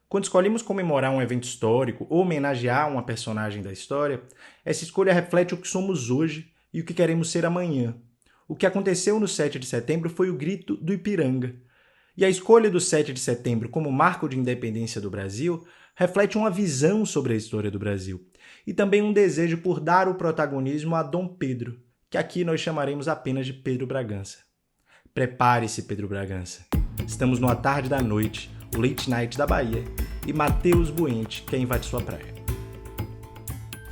Quando escolhemos comemorar um evento histórico ou homenagear uma personagem da história, essa escolha reflete o que somos hoje e o que queremos ser amanhã. O que aconteceu no 7 de setembro foi o Grito do Ipiranga. E a escolha do 7 de setembro como marco de independência do Brasil reflete uma visão sobre a história do Brasil e também um desejo por dar o protagonismo a Dom Pedro, que aqui nós chamaremos apenas de Pedro Bragança. Prepare-se, Pedro Bragança. Estamos no A Tarde da Noite, o Late Night da Bahia, e Matheus Buente quer invadir sua praia.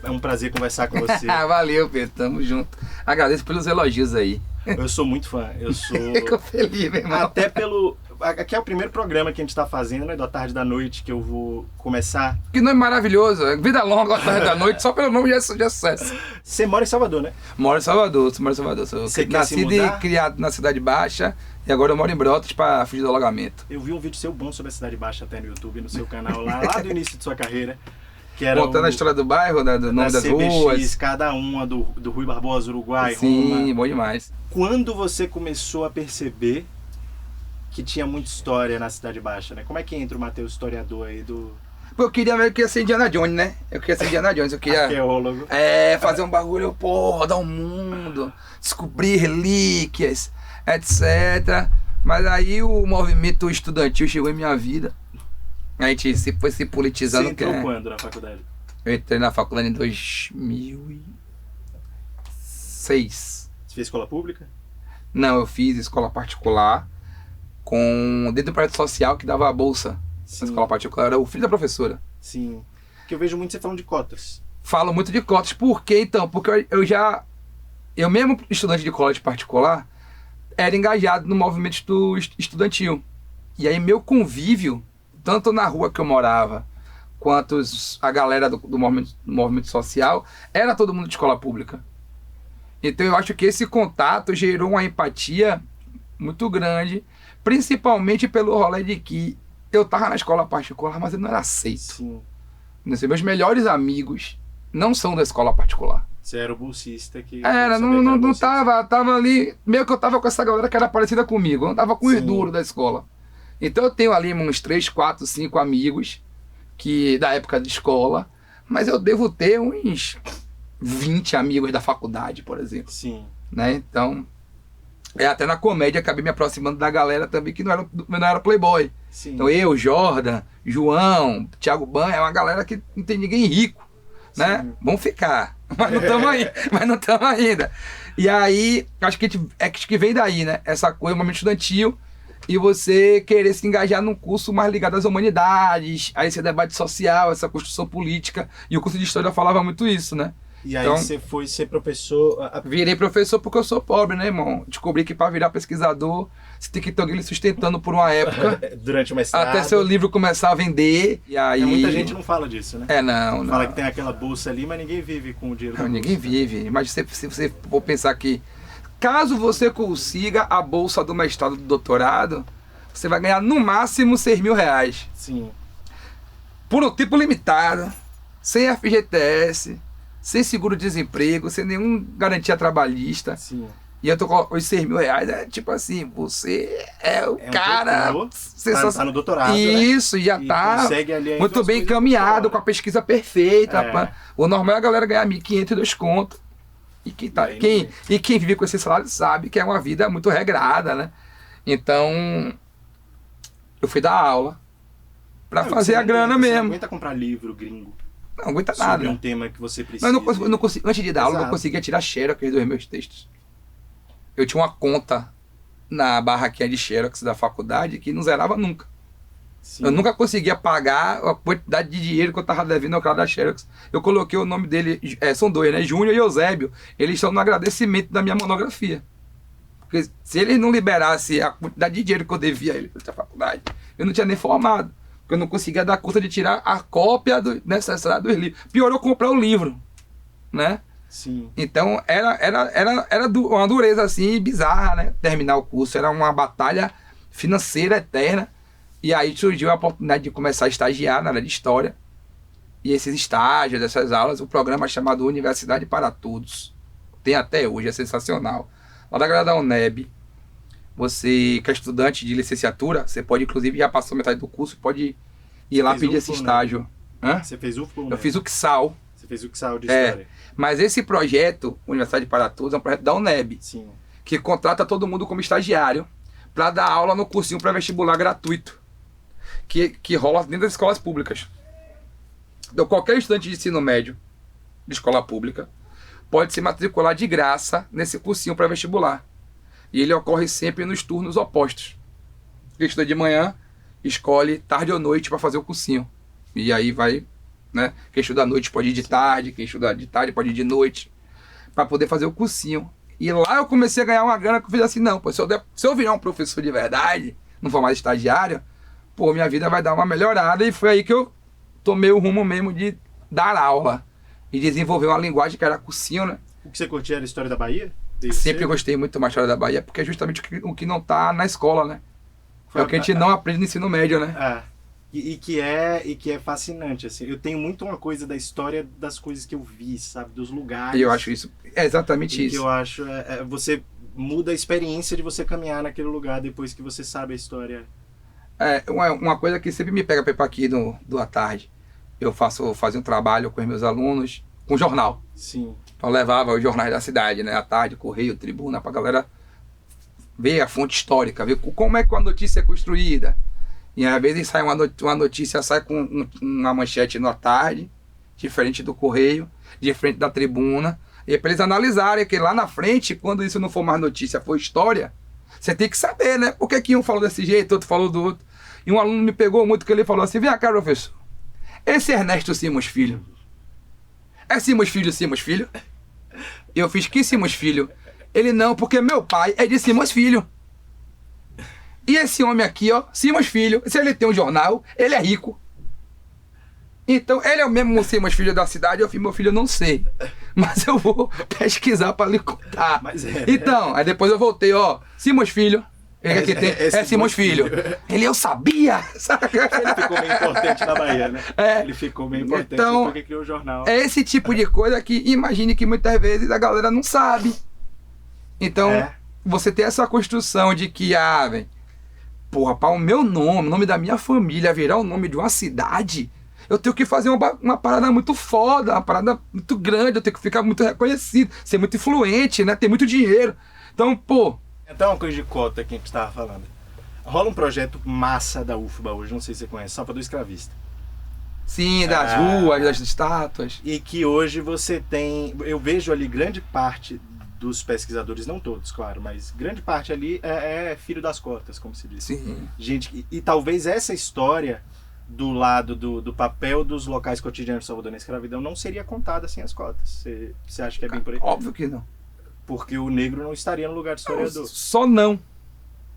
É um prazer conversar com você. Valeu, Pedro, tamo junto. Agradeço pelos elogios aí. Eu sou muito fã, Fico feliz, meu irmão. Até pelo... Aqui é o primeiro programa que a gente tá fazendo, né, da Tarde da Noite, que eu vou começar. Que nome maravilhoso, Vida Longa, A Tarde da Noite, só pelo nome já é sucesso. Você mora em Salvador, né? Moro em Salvador. Sou nascido e criado na Cidade Baixa, e agora eu moro em Brotas para fugir do alagamento. Eu vi um vídeo seu bom sobre a Cidade Baixa até no YouTube, no seu canal, lá do início de sua carreira. Que era contando a história do bairro, do nome das CBX, ruas. cada uma do Rui Barbosa, Uruguai, Sim, Roma. bom demais. Quando você começou a perceber que tinha muita história na Cidade Baixa, né? Como é que entra o Matheus historiador aí do... Eu queria ser Indiana Jones, né? Eu queria arqueólogo. Fazer um bagulho, rodar o mundo, descobrir relíquias, etc. Mas aí o movimento estudantil chegou em minha vida. A gente foi se politizando. Você entrou quando na faculdade? Eu entrei na faculdade em 2006. Você fez escola pública? Não, eu fiz escola particular dentro do projeto social que dava a bolsa. Sim. Na escola particular, era o filho da professora. Sim. Porque eu vejo muito você falando de cotas. Falo muito de cotas. Por quê, então? Porque eu mesmo estudante de colégio particular, era engajado no movimento estudantil. E aí meu convívio, tanto na rua que eu morava, quanto a galera do movimento social, era todo mundo de escola pública. Então eu acho que esse contato gerou uma empatia muito grande, principalmente pelo rolê de que eu tava na escola particular, mas eu não era aceito. Sim. Meus melhores amigos não são da escola particular. Você era o bolsista que... Não tava ali, meio que eu tava com essa galera que era parecida comigo, eu não tava com os duros da escola. Então eu tenho ali uns 3, 4, 5 amigos da época de escola, mas eu devo ter uns 20 amigos da faculdade, por exemplo. Sim. Né? Então, até na comédia acabei me aproximando da galera também que não era playboy. Sim. Então eu, Jordan, João, Thiago Ban, é uma galera que não tem ninguém rico, né? Sim. Vamos ficar, mas não estamos ainda. E aí, acho que vem daí, né? Essa coisa, o momento estudantil, e você querer se engajar num curso mais ligado às humanidades, a esse debate social, essa construção política, e o curso de História falava muito isso, né? E aí então, você foi ser professor... Virei professor porque eu sou pobre, né, irmão? Descobri que para virar pesquisador, você tem que ter alguém lhe sustentando por uma época. Durante o mestrado. Até seu livro começar a vender. E aí... Muita gente não fala disso, né? Não. Fala que tem aquela bolsa ali, mas ninguém vive com o dinheiro da bolsa. Ninguém vive. Mas se você for pensar que, caso você consiga a bolsa do mestrado do doutorado, você vai ganhar no máximo R$6.000. Sim. Por um tempo limitado, sem FGTS, sem seguro-desemprego, sem nenhum garantia trabalhista. Sim. E eu tô com os R$6.000, é tipo assim, você é o cara... Tá no doutorado, isso, né? já tá muito bem encaminhado, com a pesquisa perfeita. O normal é a galera ganhar 1.500 e 2 contos. E quem vive com esse salário sabe que é uma vida muito regrada, né? Então, eu fui dar aula pra fazer a grana mesmo. Você não aguenta comprar livro gringo. Não aguenta sobre nada. Sobre um tema que você precisa. Mas eu não consigo, antes de dar aula, eu não conseguia tirar xerox dos meus textos. Eu tinha uma conta na barraquinha de xerox da faculdade que não zerava nunca. Sim. Eu nunca conseguia pagar a quantidade de dinheiro que eu tava devendo ao cara da xerox. Eu coloquei o nome dele, são dois, né? Júnior e Eusébio. Eles estão no agradecimento da minha monografia. Porque se eles não liberassem a quantidade de dinheiro que eu devia a eles da faculdade, eu não tinha nem formado. Porque eu não conseguia dar conta de tirar a cópia necessária dos livros. Piorou comprar o livro, né? Sim. Então era uma dureza assim bizarra, né? Terminar o curso era uma batalha financeira eterna. E aí surgiu a oportunidade de começar a estagiar na área de História. E esses estágios, essas aulas, o programa chamado Universidade para Todos. Tem até hoje, é sensacional. Lá da grada da UNEB, você que é estudante de licenciatura, você pode, inclusive, já passou metade do curso, pode E lá pedi esse estágio. Hã? Você fez UFBA ou Eu fiz o XAL. Você fez o XAL de História. Mas esse projeto, Universidade para Todos, é um projeto da UNEB. Sim. Que contrata todo mundo como estagiário para dar aula no cursinho pré-vestibular gratuito. Que rola dentro das escolas públicas. Então, qualquer estudante de ensino médio, de escola pública, pode se matricular de graça nesse cursinho pré-vestibular. E ele ocorre sempre nos turnos opostos. Quem estuda de manhã, escolhe tarde ou noite para fazer o cursinho. E aí vai, né? Quem estuda à noite pode ir de tarde, quem estuda de tarde pode ir de noite, para poder fazer o cursinho. E lá eu comecei a ganhar uma grana que eu fiz assim, não, pô, se eu virar um professor de verdade, não for mais estagiário, pô, minha vida vai dar uma melhorada. E foi aí que eu tomei o rumo mesmo de dar aula e desenvolver uma linguagem que era cursinho, né? O que você curtia era a história da Bahia? Sempre gostei muito da história da Bahia, porque é justamente o que não tá na escola, né? É o que a gente não aprende no ensino médio, né? E que é fascinante, assim. Eu tenho muito uma coisa da história das coisas que eu vi, sabe? Dos lugares. E eu acho isso, é exatamente isso. Que eu acho, você muda a experiência de você caminhar naquele lugar depois que você sabe a história. Uma coisa que sempre me pega para ir aqui do à tarde. Eu fazia um trabalho com os meus alunos, com jornal. Sim. Então eu levava os jornais da cidade, né? À tarde, Correio, Tribuna, pra galera ver a fonte histórica, ver como é que a notícia é construída. E às vezes sai uma notícia sai com uma manchete na tarde, diferente do Correio, diferente da Tribuna. E para eles analisarem que lá na frente, quando isso não for mais notícia, for história, você tem que saber, né? Por que um falou desse jeito, outro falou do outro. E um aluno me pegou muito que ele falou assim, vem cá, professor, esse Ernesto Simões Filho, é Simões Filho? Eu fiz, que Simões Filho? Ele, não, porque meu pai é de Simões Filho. E esse homem aqui, ó, Simões Filho, se ele tem um jornal, ele é rico. Então, ele é o mesmo Simões Filho da cidade. Eu fiz, meu filho, eu não sei, mas eu vou pesquisar para lhe contar. Então, aí depois eu voltei, ó, Simões Filho. Ele aqui tem, é Simões Filho. Ele, eu sabia. Ele ficou meio importante na Bahia, né? Ele ficou meio importante, então, porque criou o jornal. É esse tipo de coisa que, imagine que muitas vezes a galera não sabe. Então, você tem essa construção de que, velho, porra, para o meu nome, o nome da minha família virar o nome de uma cidade, eu tenho que fazer uma parada muito foda, uma parada muito grande, eu tenho que ficar muito reconhecido, ser muito influente, né? Ter muito dinheiro. Então, pô... Então, uma coisa de cota que a gente estava falando. Rola um projeto massa da UFBA hoje, não sei se você conhece, Salvador Escravista. Sim, das ruas, das estátuas. E que hoje você tem... Eu vejo ali grande parte dos pesquisadores, não todos, claro, mas grande parte ali é filho das cotas, como se diz. Sim. Gente, e talvez essa história do lado do papel dos locais cotidianos de Salvador na escravidão não seria contada sem as cotas. Você acha que é bem por aí? Óbvio que não. Porque o negro não estaria no lugar do historiador. Só não.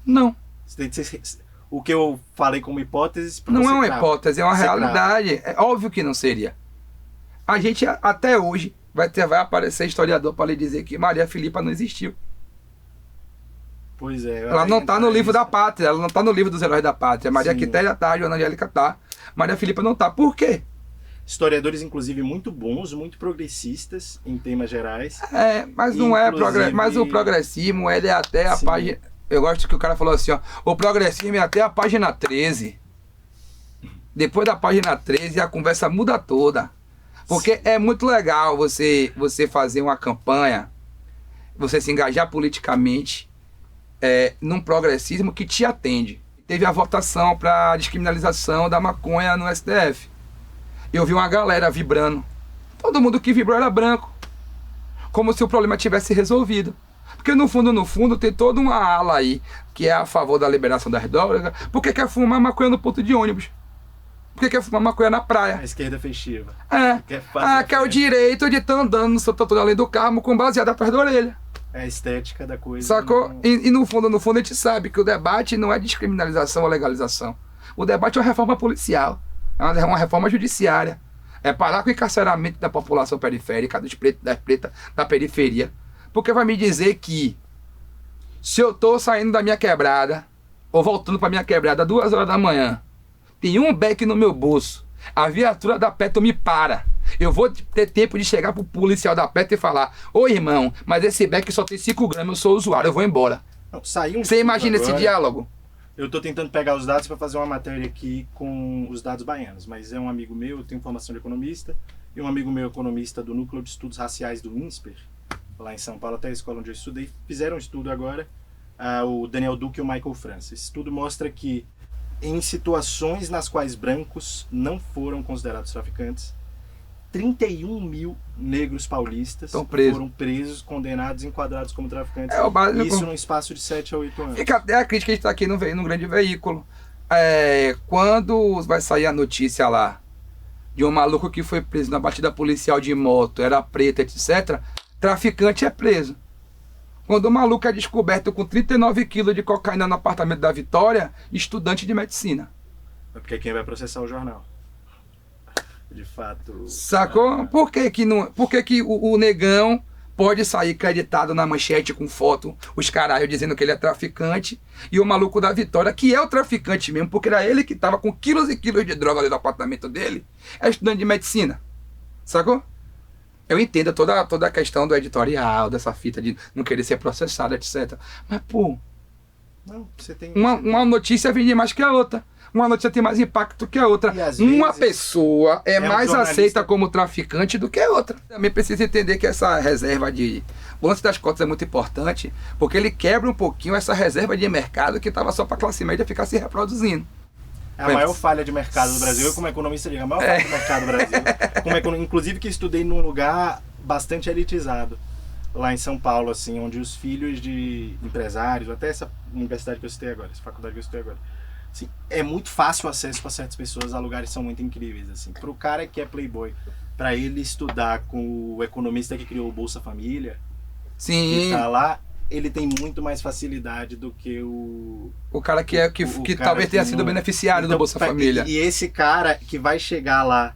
Não. O que eu falei como hipótese... Não é uma hipótese, é uma realidade. É óbvio que não seria. A gente, até hoje, vai aparecer historiador para lhe dizer que Maria Filipa não existiu. Pois é. Ela não está no livro da pátria, ela não está no livro dos heróis da pátria. Maria Quitéria tá, Joana Angélica tá, Maria Filipa não tá. Por quê? Historiadores, inclusive, muito bons, muito progressistas em temas gerais. Mas não é progressismo. Mas o progressismo, ele é até a página... Eu gosto que o cara falou assim, ó. O progressismo é até a página 13. Depois da página 13, a conversa muda toda. Porque é muito legal você fazer uma campanha, você se engajar politicamente num progressismo que te atende. Teve a votação para descriminalização da maconha no STF. Eu vi uma galera vibrando. Todo mundo que vibrou era branco. Como se o problema tivesse resolvido. Porque no fundo tem toda uma ala aí que é a favor da liberação das drogas. Porque quer fumar maconha no ponto de ônibus. Porque quer fumar maconha na praia. A esquerda festiva. Quer o direito de estar andando no Santo Antônio além do Carmo com baseado atrás da orelha. É a estética da coisa. Sacou? Não... E no fundo a gente sabe que o debate não é descriminalização ou legalização. O debate é uma reforma policial. É uma reforma judiciária. É parar com o encarceramento da população periférica, dos pretos, das pretas, da periferia. Porque vai me dizer que se eu tô saindo da minha quebrada, ou voltando pra minha quebrada 2 horas da manhã, tem um beck no meu bolso, a viatura da Petro me para. Eu vou ter tempo de chegar pro policial da Petro e falar: ô irmão, mas esse beck só tem 5 gramas, eu sou usuário, eu vou embora. Não, saiu um Você imagina agora, esse diálogo? Eu estou tentando pegar os dados para fazer uma matéria aqui com os dados baianos, mas é um amigo meu, eu tenho formação de economista, e um amigo meu economista do Núcleo de Estudos Raciais do INSPER, lá em São Paulo, até a escola onde eu estudei, fizeram um estudo agora, o Daniel Duque e o Michael Francis. Esse estudo mostra que em situações nas quais brancos não foram considerados traficantes, 31 mil negros paulistas foram presos, condenados, enquadrados como traficantes. Isso num espaço de 7 a 8 anos. Fica até a crítica que a gente está aqui no grande veículo. Quando vai sair a notícia lá de um maluco que foi preso na batida policial de moto, era preto, etc., traficante é preso. Quando o maluco é descoberto com 39 quilos de cocaína no apartamento da Vitória, estudante de medicina. É porque quem vai processar o jornal. De fato. Sacou? Por que o negão pode sair creditado na manchete com foto, os caralho dizendo que ele é traficante, e o maluco da Vitória, que é o traficante mesmo, porque era ele que tava com quilos e quilos de droga ali no apartamento dele, é estudante de medicina. Sacou? Eu entendo toda a questão do editorial, dessa fita de não querer ser processado, etc. Mas, pô, não, você tem... uma notícia vende mais que a outra. Uma notícia tem mais impacto que a outra. Uma pessoa é mais aceita como traficante do que a outra. Também precisa entender que essa reserva de... O lance das cotas é muito importante, porque ele quebra um pouquinho essa reserva de mercado que estava só para a classe média ficar se reproduzindo. É a maior falha de mercado do Brasil. Eu, como economista, digo, a maior falha de mercado do Brasil. Inclusive que estudei num lugar bastante elitizado, lá em São Paulo, assim, onde os filhos de empresários, até essa universidade que eu citei agora, essa faculdade que eu citei agora, assim, é muito fácil o acesso para certas pessoas a lugares que são muito incríveis. Assim. Para o cara que é playboy, para ele estudar com o economista que criou o Bolsa Família, que tá lá, ele tem muito mais facilidade do que o cara que talvez tenha sido beneficiário do Bolsa Família. E esse cara que vai chegar lá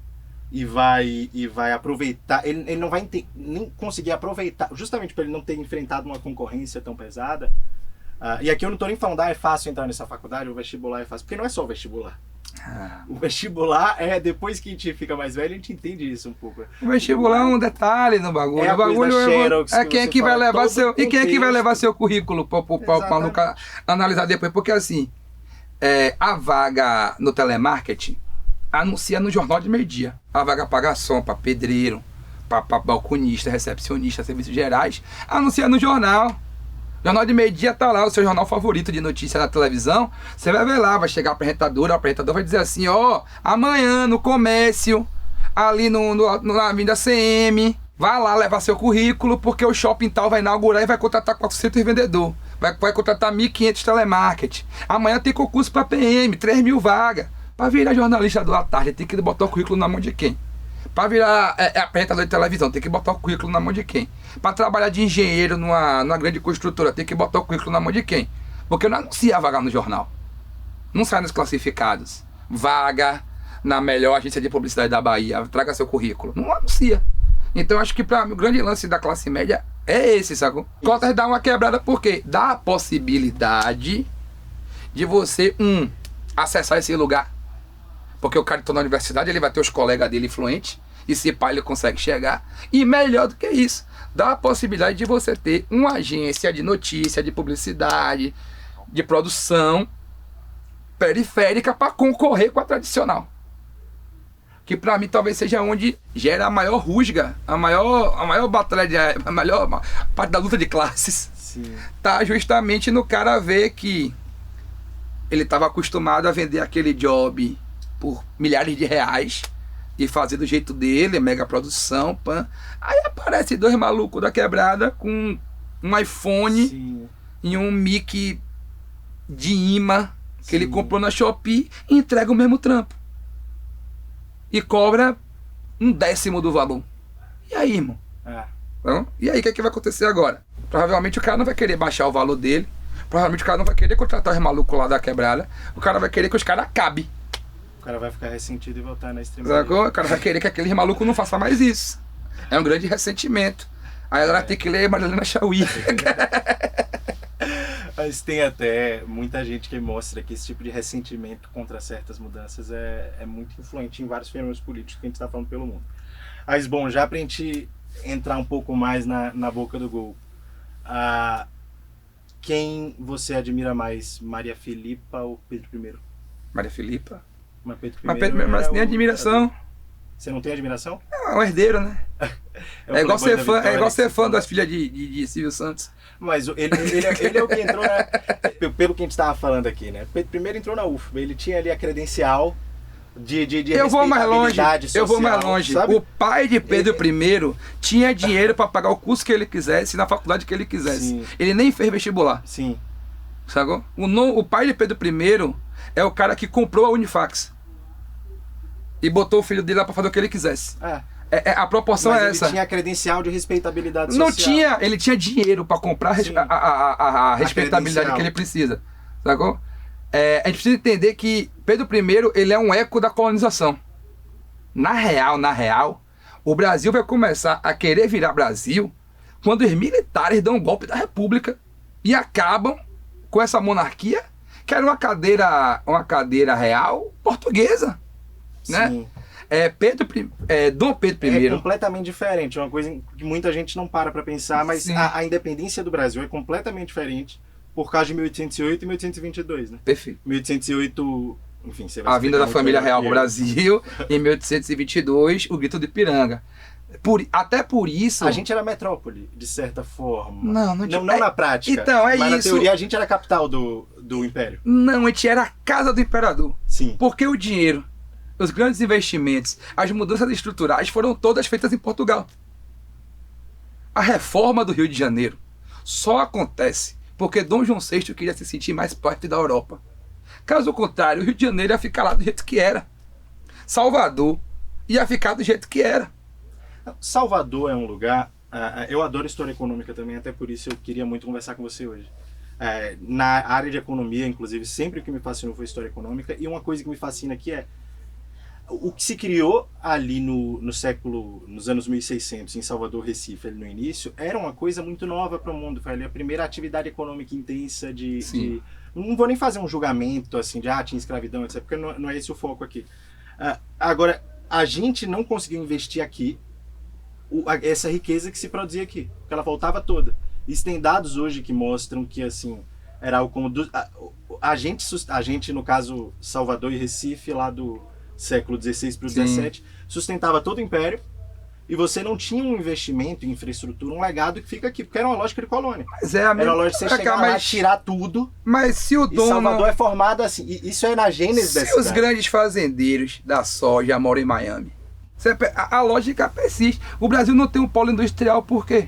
e vai aproveitar, ele não vai nem conseguir aproveitar, justamente para ele não ter enfrentado uma concorrência tão pesada. E aqui eu não estou nem falando, é fácil entrar nessa faculdade, o vestibular é fácil, porque não é só o vestibular. O vestibular depois que a gente fica mais velho, a gente entende isso um pouco. O vestibular é um detalhe no bagulho. O bagulho é quem é que vai levar seu. E quem é que vai levar seu currículo para o maluco analisar depois? Porque assim, a vaga no telemarketing anuncia no jornal de meio-dia. A vaga para garçom, para pedreiro, para balconista, recepcionista, serviços gerais, anuncia no jornal. Jornal de meio-dia tá lá, o seu jornal favorito de notícia na televisão. Você vai ver lá, vai chegar o apresentador vai dizer assim, amanhã no comércio, ali na Avenida CM, vai lá levar seu currículo, porque o shopping tal vai inaugurar e vai contratar 400 vendedores. Vai contratar 1.500 telemarketing. Amanhã tem concurso para PM, 3.000 vagas. Para virar jornalista do à tarde, tem que botar o currículo na mão de quem? Para virar apresentador de televisão, tem que botar o currículo na mão de quem? Para trabalhar de engenheiro numa grande construtora, tem que botar o currículo na mão de quem? Porque não anuncia a vaga no jornal. Não sai nos classificados. Vaga na melhor agência de publicidade da Bahia. Traga seu currículo. Não anuncia. Então acho que para mim o grande lance da classe média é esse, sacou? Cotas dá uma quebrada porque dá a possibilidade de você, acessar esse lugar. Porque o cara que está na universidade, ele vai ter os colegas dele influentes, e se pá, ele consegue chegar. E melhor do que isso, dá a possibilidade de você ter uma agência de notícia, de publicidade, de produção periférica para concorrer com a tradicional. Que para mim talvez seja onde gera a maior rusga, a maior batalha, a maior parte da luta de classes. Sim. Tá justamente no cara ver que ele estava acostumado a vender aquele job por milhares de reais e fazer do jeito dele, mega produção, pã. Aí aparece dois malucos da quebrada com um iPhone. Sim. E um mic de imã que ele comprou na Shopee e entrega o mesmo trampo. E cobra 1/10 do valor. E aí, irmão? Então, e aí, o que é que vai acontecer agora? Provavelmente o cara não vai querer baixar o valor dele. Provavelmente o cara não vai querer contratar os malucos lá da quebrada. O cara vai querer que os caras acabem. O cara vai ficar ressentido e voltar na extremidade. O cara vai querer que aqueles malucos não façam mais isso. É um grande ressentimento. Aí ela tem que ler Marilena Chauí. Mas tem até muita gente que mostra que esse tipo de ressentimento contra certas mudanças é muito influente em vários fenômenos políticos que a gente está falando pelo mundo. Mas, bom, já para a gente entrar um pouco mais na boca do gol. quem você admira mais, Maria Filipa ou Pedro I? Maria Filipa. Mas Pedro I Mas Pedro I merece nem admiração. Você não tem admiração? É um herdeiro, né? É igual ser fã das filhas de Silvio Santos. Mas ele é o que entrou pelo que a gente estava falando aqui, né? Pedro I entrou na UFBA, ele tinha ali a credencial de eu vou mais longe, social, sabe? O pai de Pedro I tinha dinheiro para pagar o curso que ele quisesse, na faculdade que ele quisesse. Sim. Ele nem fez vestibular. Sim. Sacou? O pai de Pedro I é o cara que comprou a Unifax e botou o filho dele lá para fazer o que ele quisesse. A proporção mas é essa. Ele tinha credencial de respeitabilidade social. Não tinha, ele tinha dinheiro para comprar a respeitabilidade que ele precisa. Sacou? A gente precisa entender que Pedro I ele é um eco da colonização. Na real, o Brasil vai começar a querer virar Brasil quando os militares dão um golpe da República e acabam com essa monarquia que era uma cadeira real portuguesa. Né? Sim. Dom Pedro I. É completamente diferente, é uma coisa que muita gente não para pensar, mas a independência do Brasil é completamente diferente por causa de 1808 e 1822, né? Perfeito. 1808, enfim, você vai a vinda da família real ao Brasil, em 1822, o Grito do Ipiranga. Até por isso... A gente era metrópole, de certa forma. Não na prática. Então, mas isso. Na teoria a gente era a capital do Império. Não, a gente era a casa do imperador. Sim. Porque o dinheiro, os grandes investimentos, as mudanças estruturais foram todas feitas em Portugal. A reforma do Rio de Janeiro só acontece porque Dom João VI queria se sentir mais parte da Europa. Caso contrário, o Rio de Janeiro ia ficar lá do jeito que era. Salvador ia ficar do jeito que era. Salvador é um lugar... eu adoro história econômica também, até por isso eu queria muito conversar com você hoje. Na área de economia, inclusive, sempre o que me fascinou foi história econômica. E uma coisa que me fascina aqui é o que se criou ali nos anos 1600, em Salvador, Recife, ali no início, era uma coisa muito nova para o mundo. Foi ali a primeira atividade econômica intensa não vou nem fazer um julgamento assim de tinha escravidão, etc, porque não é esse o foco aqui. Agora, a gente não conseguiu investir aqui essa riqueza que se produzia aqui, porque ela voltava toda. Isso tem dados hoje que mostram que assim era algo como a gente, no caso Salvador e Recife, lá do século XVI para o XVII, sustentava todo o império, e você não tinha um investimento em infraestrutura, um legado que fica aqui, porque era uma lógica de colônia. Mas era uma lógica de você chegar lá, tirar tudo. Mas se o dono... E Salvador é formado assim, isso é na gênese dessa cidade. Se os grandes fazendeiros da soja moram em Miami, a lógica persiste. O Brasil não tem um polo industrial, por quê?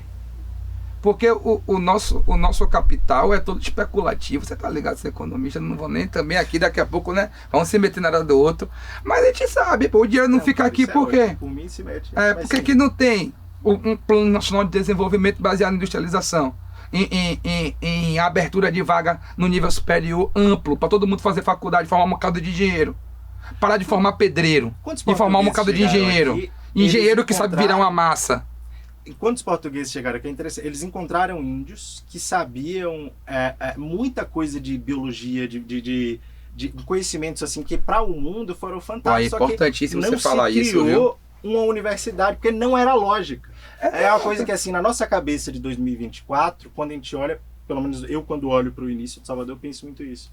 Porque o nosso capital é todo especulativo. Você tá ligado, você é economista, não vou nem também aqui daqui a pouco, né? Vamos se meter na área do outro. Mas a gente sabe, o dinheiro não fica aqui por quê? Por mim se mete. Porque que não tem um plano nacional de desenvolvimento baseado em industrialização, em abertura de vaga no nível superior amplo, para todo mundo fazer faculdade, formar um bocado de dinheiro. Parar de formar pedreiro e formar um bocado de engenheiro. Engenheiro que sabe virar uma massa. Quando os portugueses chegaram aqui, é interessante, eles encontraram índios que sabiam muita coisa de biologia, de conhecimentos assim, que para o mundo foram fantásticos. É importantíssimo você falar isso, viu? Não se criou uma universidade, porque não era lógica. É uma coisa que assim, na nossa cabeça de 2024, quando a gente olha, pelo menos eu quando olho para o início de Salvador, eu penso muito isso.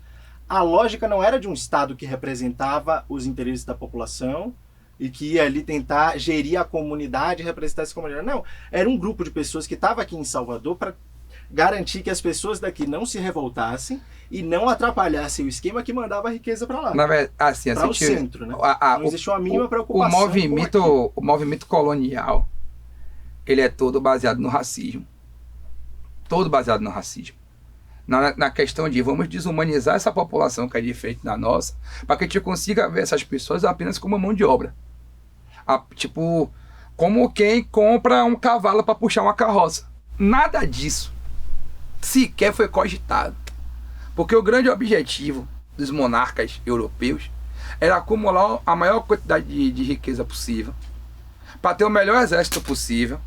A lógica não era de um Estado que representava os interesses da população, e que ia ali tentar gerir a comunidade e representar essa comunidade. Não, era um grupo de pessoas que estava aqui em Salvador para garantir que as pessoas daqui não se revoltassem e não atrapalhassem o esquema que mandava a riqueza para lá. Na verdade, assim, para o centro, né? Não existiu a mínima O preocupação. movimento colonial, ele é todo baseado no racismo. Todo baseado no racismo. Na questão de vamos desumanizar essa população que é diferente da nossa, para que a gente consiga ver essas pessoas apenas como mão de obra. Tipo, como quem compra um cavalo para puxar uma carroça. Nada disso sequer foi cogitado. Porque o grande objetivo dos monarcas europeus era acumular a maior quantidade de riqueza possível, para ter o melhor exército possível,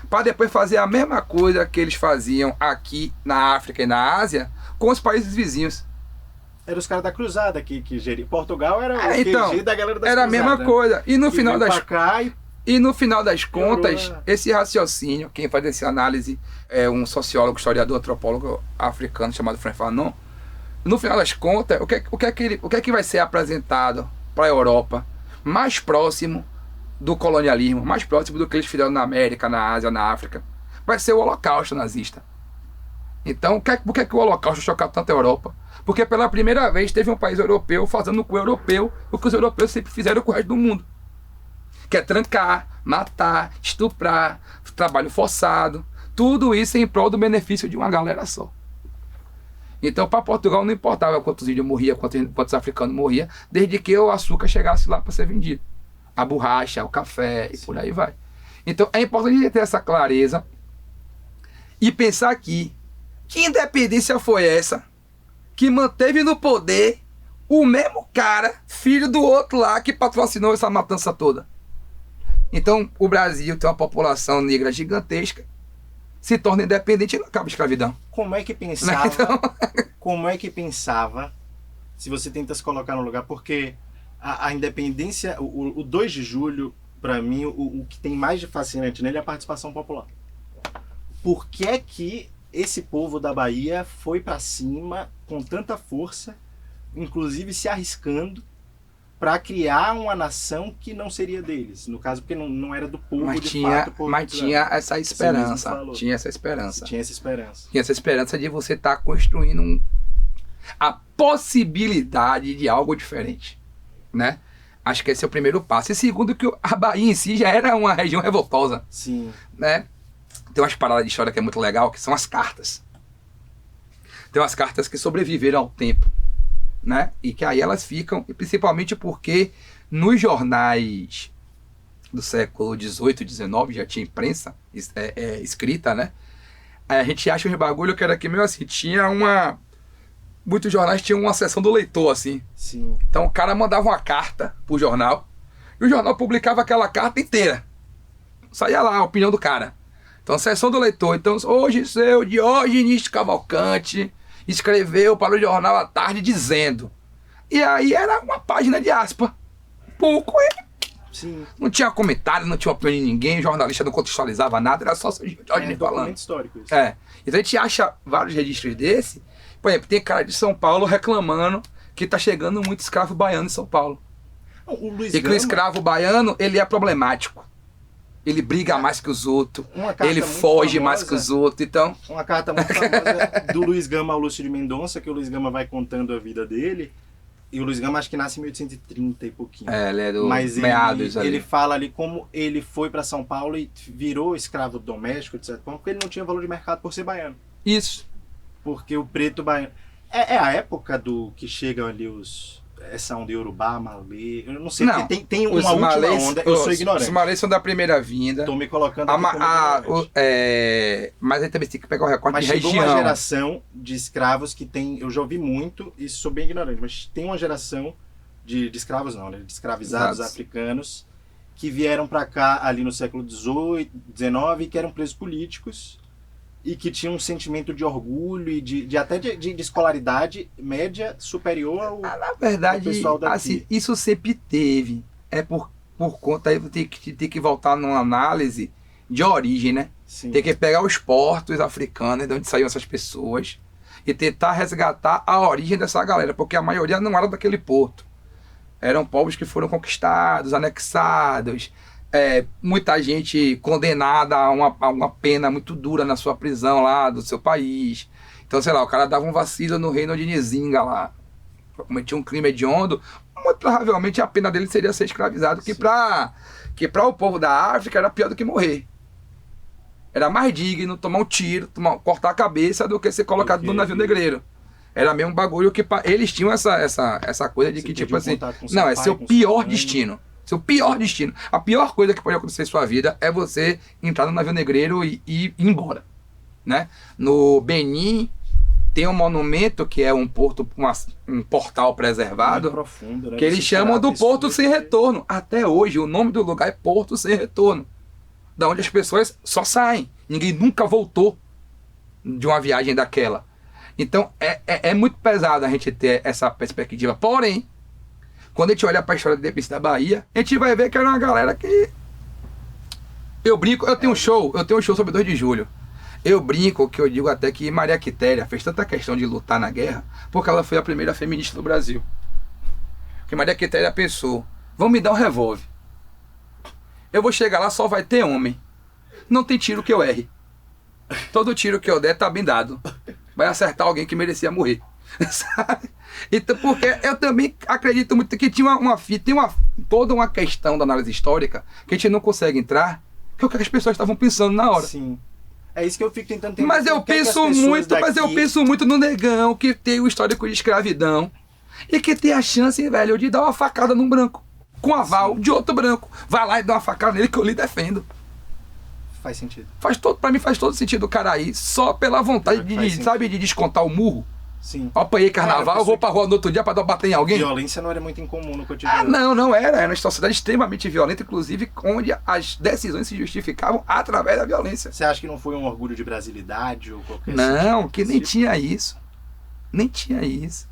para depois fazer a mesma coisa que eles faziam aqui na África e na Ásia com os países vizinhos. Eram os caras da cruzada que geriam. Portugal era o então, QG da galera das era cruzadas, a mesma coisa. E no final das... E no final das contas, esse raciocínio, quem faz essa análise é um sociólogo, historiador, antropólogo africano chamado Frantz Fanon. No final das contas, o que é que vai ser apresentado para a Europa mais próximo do colonialismo, mais próximo do que eles fizeram na América, na Ásia, na África? Vai ser o Holocausto nazista. Então, por que o Holocausto choca tanto a Europa? Porque pela primeira vez teve um país europeu fazendo com o europeu o que os europeus sempre fizeram com o resto do mundo. Que é trancar, matar, estuprar, trabalho forçado. Tudo isso em prol do benefício de uma galera só. Então, para Portugal não importava quantos índios morriam, quantos africanos morriam, desde que o açúcar chegasse lá para ser vendido. A borracha, o café e por aí vai. Então, é importante ter essa clareza e pensar aqui, que independência foi essa que manteve no poder o mesmo cara, filho do outro lá, que patrocinou essa matança toda? Então, o Brasil tem uma população negra gigantesca, se torna independente e não acaba a escravidão. Como é que pensava? Então... Como é que pensava, se você tenta se colocar no lugar? Porque a independência, o 2 de julho, para mim, o que tem mais de fascinante nele é a participação popular. Por que é que esse povo da Bahia foi para cima com tanta força, inclusive se arriscando, para criar uma nação que não seria deles? No caso, porque não era do povo, mas de tinha, fato. Mas tinha essa esperança. Tinha essa esperança. Tinha essa esperança. Tinha essa esperança de você estar construindo a possibilidade de algo diferente, né? Acho que esse é o primeiro passo. E segundo, que a Bahia em si já era uma região revoltosa. Sim. Né? Tem umas paradas de história que é muito legal, que são as cartas. Tem umas cartas que sobreviveram ao tempo, né? E que aí elas ficam, e principalmente porque nos jornais do século XVIII, XIX, já tinha imprensa escrita, né? Aí a gente acha uns bagulho que era que meio assim, muitos jornais tinham uma seção do leitor, assim. Sim. Então o cara mandava uma carta pro jornal, e o jornal publicava aquela carta inteira. Saía lá a opinião do cara. Então, a seção do leitor. Então, hoje, seu Diógenes Cavalcante escreveu para o jornal à tarde dizendo. E aí era uma página de aspa. Pouco ele. Sim. Não tinha comentário, não tinha opinião de ninguém, o jornalista não contextualizava nada, era só o Diógenes falando. Histórico isso. Então a gente acha vários registros desse. Por exemplo, tem cara de São Paulo reclamando que tá chegando muito escravo baiano em São Paulo. O Luiz e que o escravo baiano, ele é problemático. Ele briga mais que os outros, ele foge mais que os outros, então... Uma carta muito famosa do Luiz Gama ao Lúcio de Mendonça, que o Luiz Gama vai contando a vida dele, e o Luiz Gama acho que nasce em 1830 e pouquinho. Ele é do meados ali. Ele fala ali como ele foi para São Paulo e virou escravo doméstico, de certa forma, porque ele não tinha valor de mercado por ser baiano. Isso. Porque o preto baiano... É a época do que chegam ali essa onda de Yorubá, Malê, eu não sei, não, tem uma última onda, eu sou ignorante. Os malês são da primeira vinda. Tô me colocando aqui como mas aí também tem que pegar o recorte de região. Mas chegou uma geração de escravos que tem, eu já ouvi muito, e sou bem ignorante, mas tem uma geração de escravos não, né, de escravizados africanos que vieram para cá ali no século XVIII, XIX, que eram presos políticos, e que tinha um sentimento de orgulho e até de escolaridade média superior ao, na verdade, ao pessoal daqui. Assim, isso sempre teve. É por conta, aí tem que voltar numa análise de origem, né? Sim. Tem que pegar os portos africanos, de onde saíram essas pessoas, e tentar resgatar a origem dessa galera, porque a maioria não era daquele porto. Eram povos que foram conquistados, anexados, muita gente condenada a uma pena muito dura na sua prisão lá do seu país. Então, sei lá, o cara dava um vacilo no reino de Nzinga lá, cometia um crime hediondo, muito provavelmente a pena dele seria ser escravizado, que para o povo da África era pior do que morrer. Era mais digno tomar um tiro, cortar a cabeça, do que ser colocado no navio negreiro. Era mesmo um bagulho que eles tinham essa coisa de que, tipo assim, não, é seu pior destino. Seu pior destino. A pior coisa que pode acontecer em sua vida é você entrar no navio negreiro e ir embora, né? No Benin tem um monumento que é um portal preservado, profundo, né? Que eles chamam do Porto Sem Retorno. Até hoje o nome do lugar é Porto Sem Retorno, da onde as pessoas só saem. Ninguém nunca voltou de uma viagem daquela. Então é muito pesado a gente ter essa perspectiva. Porém, quando a gente olha para a história da independência da Bahia, a gente vai ver que era uma galera que Eu brinco, eu tenho um show sobre 2 de julho. Eu brinco que eu digo até que Maria Quitéria fez tanta questão de lutar na guerra porque ela foi a primeira feminista do Brasil. Porque Maria Quitéria pensou, vão me dar um revólver. Eu vou chegar lá, só vai ter homem. Não tem tiro que eu erre. Todo tiro que eu der tá bem dado. Vai acertar alguém que merecia morrer. Sabe? Então, porque eu também acredito muito que tinha toda uma questão da análise histórica que a gente não consegue entrar, que é o que as pessoas estavam pensando na hora. Sim. É isso que eu fico tentando entender. Mas eu penso muito no negão que tem o histórico de escravidão e que tem a chance, velho, de dar uma facada num branco, com aval de outro branco. Vai lá e dá uma facada nele que eu lhe defendo. Faz sentido. Pra mim faz todo sentido o cara aí, só pela vontade de descontar o murro. Sim. Eu apanhei carnaval, eu vou pra rua no outro dia pra bater em alguém. Violência não era muito incomum no cotidiano. Ah, não era. Era uma sociedade extremamente violenta, inclusive onde as decisões se justificavam através da violência. Você acha que não foi um orgulho de brasilidade ou qualquer Não, que nem tinha isso. Nem tinha isso.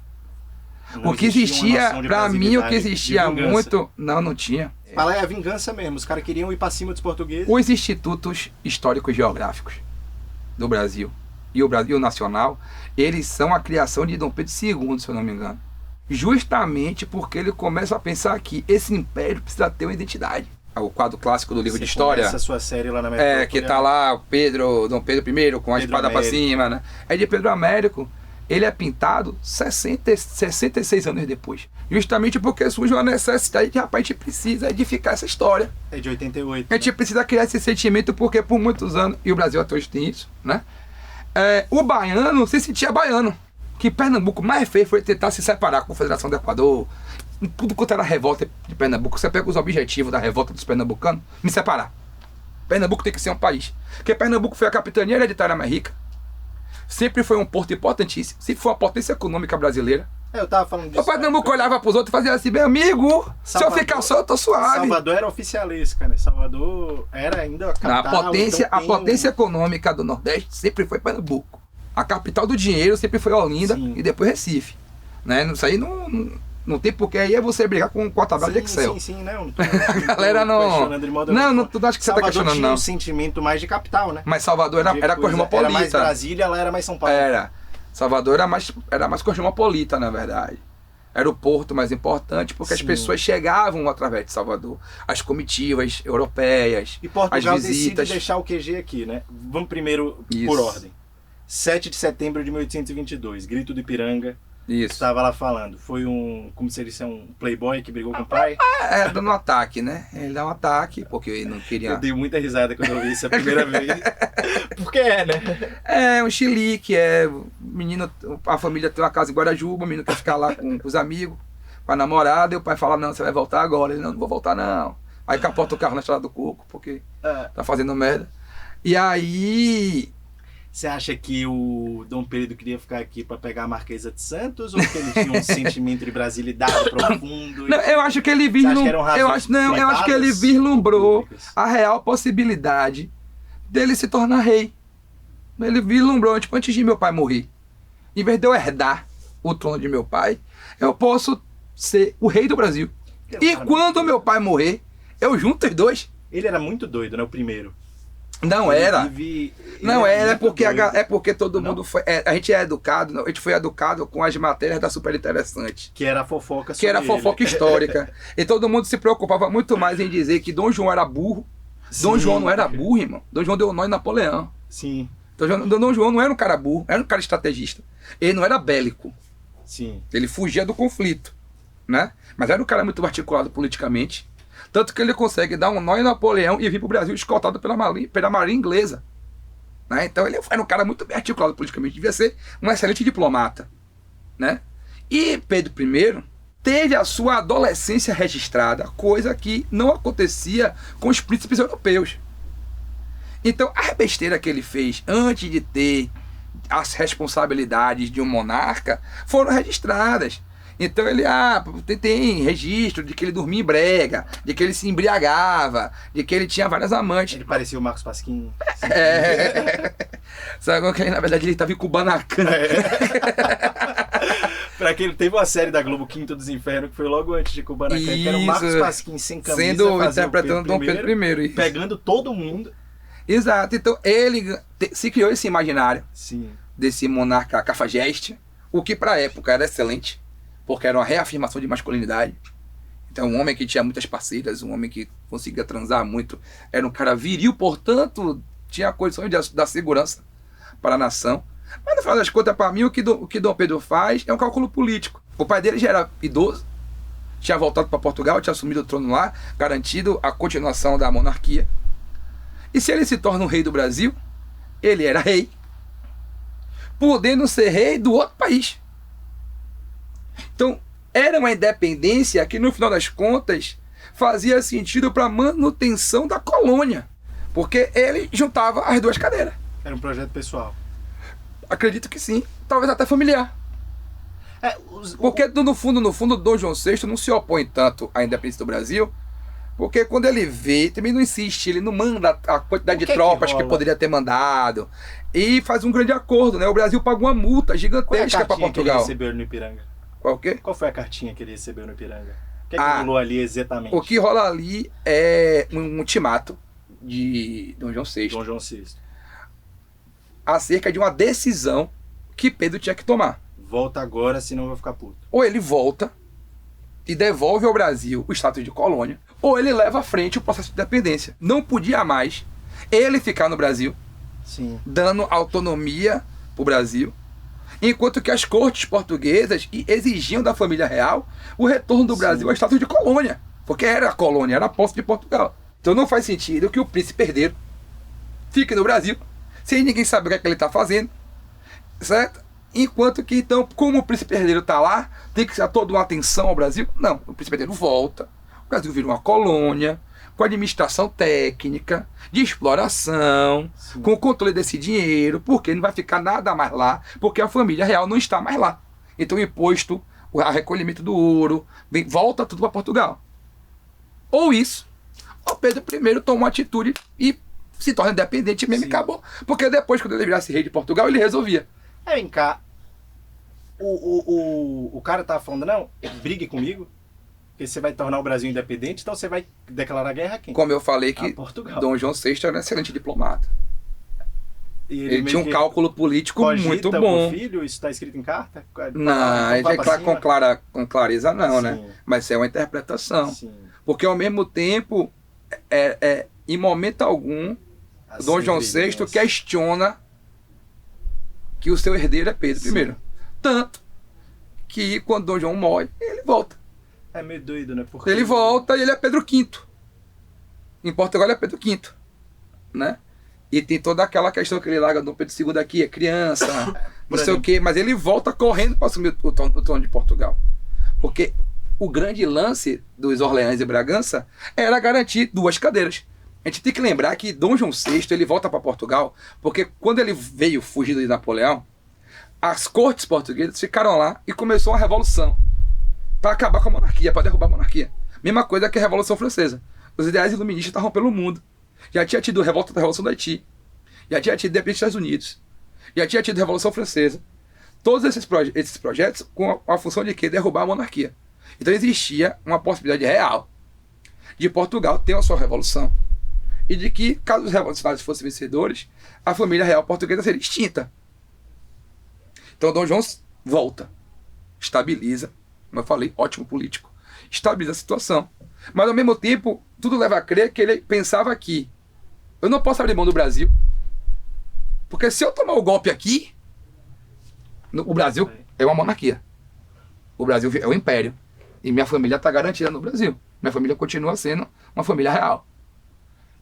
O que existia, pra mim, o que existia muito... Não tinha. Fala, é a vingança mesmo. Os caras queriam ir pra cima dos portugueses. Os institutos históricos geográficos do Brasil e o Brasil Nacional, eles são a criação de Dom Pedro II, se eu não me engano. Justamente porque ele começa a pensar que esse império precisa ter uma identidade. O quadro clássico do livro de história. Essa sua série lá na Metrópole. Que tá lá Dom Pedro I com a espada pra cima, né? É de Pedro Américo. Ele é pintado 66 anos depois. Justamente porque surge uma necessidade de, rapaz, a gente precisa edificar essa história. É de 88. A gente precisa criar esse sentimento porque por muitos anos, e o Brasil até hoje tem isso, né? O baiano se sentia baiano. Que Pernambuco mais fez foi tentar se separar com a Confederação do Equador. Tudo quanto era revolta de Pernambuco. Você pega os objetivos da revolta dos pernambucanos, me separar. Pernambuco tem que ser um país. Porque Pernambuco foi a capitania hereditária mais rica. Sempre foi um porto importantíssimo. Sempre foi uma potência econômica brasileira. Eu tava falando disso. O Pernambuco olhava pros outros e fazia assim, meu amigo, Salvador, se eu ficar só, eu tô suave. Salvador era oficialesca, né? Salvador era ainda a capital. A potência econômica do Nordeste sempre foi Pernambuco. A capital do dinheiro sempre foi Olinda. Sim. E depois Recife. Né? Isso aí não tem porquê. Aí é você brigar com a tabela de Excel. Sim, não. A galera não... Não, tu acha que você tá questionando, não. Salvador tinha um sentimento mais de capital, né? Mas Salvador era cosmopolita. Era mais Brasília, lá era mais São Paulo. Salvador era mais cosmopolita, na verdade. Era o porto mais importante, porque as pessoas chegavam através de Salvador. As comitivas europeias, e Portugal as visitas. Decide deixar o QG aqui, né? Vamos primeiro por ordem. 7 de setembro de 1822, Grito do Ipiranga. Isso. Estava lá falando. Foi como se ele fosse um playboy que brigou com o pai? Dando um ataque, né? Ele dá um ataque, porque ele não queria... Eu dei muita risada quando eu vi isso a primeira vez. Porque né? É um chilique, menino, a família tem uma casa em Guarajuba, o menino quer ficar lá com os amigos, com a namorada, e o pai fala, não, você vai voltar agora. Ele, não vou voltar não. Aí capota o carro na estrada do coco, porque tá fazendo merda. E aí... Você acha que o Dom Pedro queria ficar aqui para pegar a Marquesa de Santos ou que ele tinha um sentimento de brasilidade profundo? Não, eu acho que ele vislumbrou a real possibilidade dele se tornar rei. Ele vislumbrou, tipo, antes de meu pai morrer. Em vez de eu herdar o trono de meu pai, eu posso ser o rei do Brasil. E quando meu pai morrer, eu junto os dois. Ele era muito doido, né? O primeiro. Não era. É porque todo mundo foi. A gente é educado, a gente foi educado com as matérias da Super Interessante. Que era a fofoca Que era a fofoca histórica. E todo mundo se preocupava muito mais em dizer que Dom João era burro. Sim. Dom João não era burro, irmão. Dom João deu nó em Napoleão. Sim. Dom João não era um cara burro, era um cara estrategista. Ele não era bélico. Sim. Ele fugia do conflito, né? Mas era um cara muito articulado politicamente. Tanto que ele consegue dar um nó em Napoleão e vir para o Brasil escoltado pela Marinha Inglesa. Né? Então ele era um cara muito bem articulado politicamente, devia ser um excelente diplomata. Né? E Pedro I teve a sua adolescência registrada, coisa que não acontecia com os príncipes europeus. Então a besteira que ele fez antes de ter as responsabilidades de um monarca foram registradas. Então ele tem registro de que ele dormia em brega, de que ele se embriagava, de que ele tinha várias amantes. Ele parecia o Marcos Pasquim. Sabe que na verdade ele estava em Kubanacan. Pra quem teve uma série da Globo, Quinto dos Infernos, que foi logo antes de Kubanacan, que era o Marcos Pasquim sem camisa, sendo interpretando Dom Pedro I. Pegando todo mundo. Exato. Então, ele se criou esse imaginário desse monarca cafajeste, o que pra época era excelente, porque era uma reafirmação de masculinidade. Então, um homem que tinha muitas parceiras, um homem que conseguia transar muito, era um cara viril, portanto, tinha condições de dar segurança para a nação. Mas, no final das contas, para mim, o que Dom Pedro faz é um cálculo político. O pai dele já era idoso, tinha voltado para Portugal, tinha assumido o trono lá, garantido a continuação da monarquia. E se ele se torna o rei do Brasil, ele era rei, podendo ser rei do outro país. Então, era uma independência que, no final das contas, fazia sentido para a manutenção da colônia, porque ele juntava as duas cadeiras. Era um projeto pessoal. Acredito que sim, talvez até familiar. Porque, no fundo, Dom João VI não se opõe tanto à independência do Brasil, porque quando ele vê, também não insiste, ele não manda a quantidade de tropas que poderia ter mandado, e faz um grande acordo, né? O Brasil paga uma multa gigantesca para Portugal. Que ele recebeu no Ipiranga? Qual o quê? Qual foi a cartinha que ele recebeu no Ipiranga? O que rolou ali exatamente? O que rola ali é um ultimato de Dom João VI. Dom João VI. Acerca de uma decisão que Pedro tinha que tomar. Volta agora, senão eu vou ficar puto. Ou ele volta e devolve ao Brasil o status de colônia, ou ele leva à frente o processo de independência. Não podia mais ele ficar no Brasil, dando autonomia para o Brasil, enquanto que as cortes portuguesas exigiam da família real o retorno do Brasil ao status de colônia, porque era a colônia, era a posse de Portugal. Então não faz sentido que o príncipe herdeiro fique no Brasil, sem ninguém saber o que é que ele está fazendo, certo? Enquanto que, então, como o príncipe herdeiro está lá, tem que ser toda uma atenção ao Brasil? Não, o príncipe herdeiro volta, o Brasil vira uma colônia, com administração técnica, de exploração, com o controle desse dinheiro, porque não vai ficar nada mais lá, porque a família real não está mais lá. Então o imposto, o recolhimento do ouro, volta tudo para Portugal. Ou isso, ou Pedro I toma uma atitude e se torna independente mesmo e acabou. Porque depois, quando ele virasse rei de Portugal, ele resolvia. Vem cá, o cara tava falando, não, brigue comigo, porque você vai tornar o Brasil independente, então você vai declarar guerra a quem? Como eu falei que Dom João VI era um excelente diplomata. Ele tinha um cálculo político muito bom. Filho, isso está escrito em carta? Não, com clareza não, né? Mas é uma interpretação. Porque ao mesmo tempo, em momento algum, Dom João VI questiona que o seu herdeiro é Pedro I. Tanto que quando Dom João morre, ele volta. É meio doido, né? Porque ele volta e ele é Pedro V. Em Portugal ele é Pedro V, né? E tem toda aquela questão que ele larga Dom Pedro II aqui, é criança, não sei o quê, mas ele volta correndo para assumir o trono de Portugal. Porque o grande lance dos Orleans e Bragança era garantir duas cadeiras. A gente tem que lembrar que Dom João VI ele volta para Portugal, porque quando ele veio fugido de Napoleão, as cortes portuguesas ficaram lá e começou uma revolução para acabar com a monarquia, para derrubar a monarquia. Mesma coisa que a Revolução Francesa. Os ideais iluministas estavam pelo mundo. Já tinha tido a revolta da Revolução do Haiti, já tinha tido a independência dos Estados Unidos, já tinha tido a Revolução Francesa. Todos esses projetos com a função de quê? Derrubar a monarquia. Então existia uma possibilidade real de Portugal ter uma sua revolução e de que, caso os revolucionários fossem vencedores, a família real portuguesa seria extinta. Então Dom João volta, estabiliza, como eu falei, ótimo político, estabiliza a situação. Mas ao mesmo tempo, tudo leva a crer que ele pensava que eu não posso abrir mão do Brasil, porque se eu tomar o golpe aqui, o Brasil é uma monarquia. O Brasil é um império. E minha família está garantida no Brasil. Minha família continua sendo uma família real.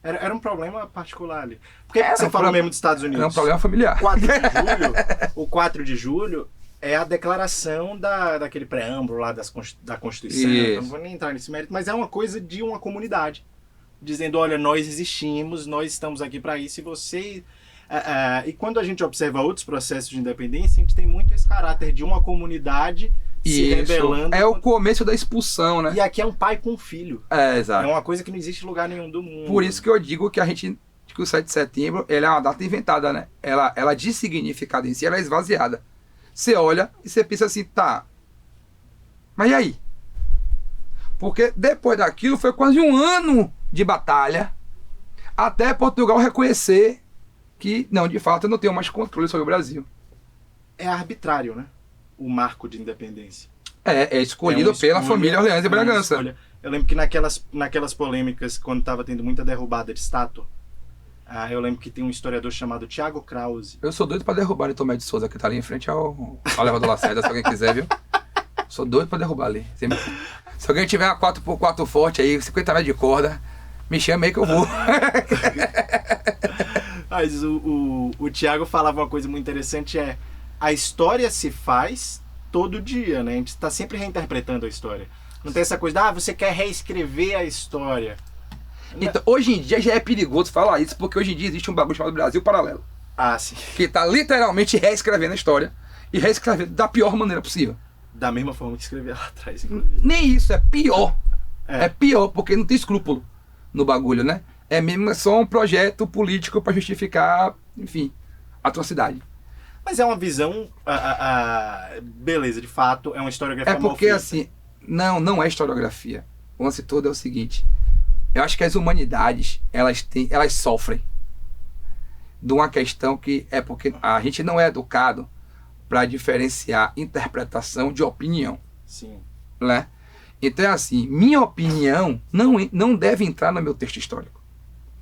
Era um problema particular ali. Porque você falou mesmo dos Estados Unidos. Era um problema familiar. 4 de julho, o 4 de julho é a declaração daquele preâmbulo lá da Constituição. Não vou nem entrar nesse mérito, mas é uma coisa de uma comunidade. Dizendo, olha, nós existimos, nós estamos aqui para isso, e você... e quando a gente observa outros processos de independência, a gente tem muito esse caráter de uma comunidade se rebelando. É o começo da expulsão, né? E aqui é um pai com um filho. Exato. É uma coisa que não existe em lugar nenhum do mundo. Por isso que eu digo que que o 7 de setembro, ele é uma data inventada, né? Ela de significado em si, ela é esvaziada. Você olha e você pensa assim, tá, Mas e aí? Porque depois daquilo foi quase um ano de batalha até Portugal reconhecer que, não, de fato, eu não tenho mais controle sobre o Brasil. É arbitrário, né? O marco de independência. É escolhido pela família Orleans de Bragança. Eu lembro que naquelas polêmicas, quando estava tendo muita derrubada de estátua, eu lembro que tem um historiador chamado Tiago Krause. Eu sou doido pra derrubar ali Tomé de Souza, que tá ali em frente ao elevador Lacerda, se alguém quiser, viu? Sou doido pra derrubar ali. Se alguém tiver uma 4x4 forte aí, 50 metros de corda, me chama aí que eu vou. Mas o Tiago falava uma coisa muito interessante, a história se faz todo dia, né? A gente está sempre reinterpretando a história. Não tem essa coisa, você quer reescrever a história. Então, hoje em dia já é perigoso falar isso, porque hoje em dia existe um bagulho chamado Brasil Paralelo. Sim. Que tá literalmente reescrevendo a história e reescrevendo da pior maneira possível. Da mesma forma que escrevia lá atrás, inclusive. Nem isso, é pior. É pior, porque não tem escrúpulo no bagulho, né? É mesmo só um projeto político para justificar, enfim, atrocidade. Mas é uma visão, beleza, de fato, é uma historiografia mal porque feita. assim, não é historiografia. O lance todo é o seguinte, eu acho que as humanidades, elas sofrem de uma questão que é porque a gente não é educado para diferenciar interpretação de opinião. Sim. Né? Então é assim, minha opinião não deve entrar no meu texto histórico.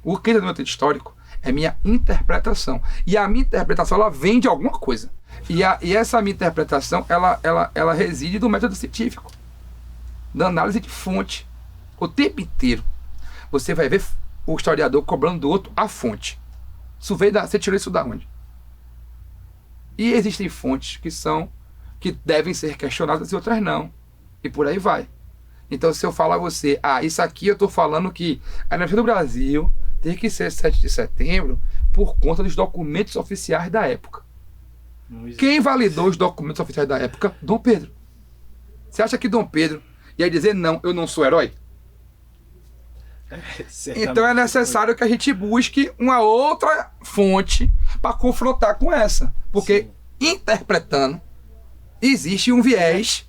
O que entra no meu texto histórico é minha interpretação. E a minha interpretação, ela vem de alguma coisa. E essa minha interpretação, ela reside do método científico, da análise de fonte. O tempo inteiro, você vai ver o historiador cobrando do outro a fonte. Você tirou isso da onde? E existem fontes que devem ser questionadas e outras não. E por aí vai. Então, se eu falar a você, isso aqui eu estou falando que a independência do Brasil tem que ser 7 de setembro por conta dos documentos oficiais da época. Quem validou os documentos oficiais da época? Dom Pedro. Você acha que Dom Pedro ia dizer, não, eu não sou herói? Então é necessário que a gente busque uma outra fonte para confrontar com essa. Porque, interpretando, existe um viés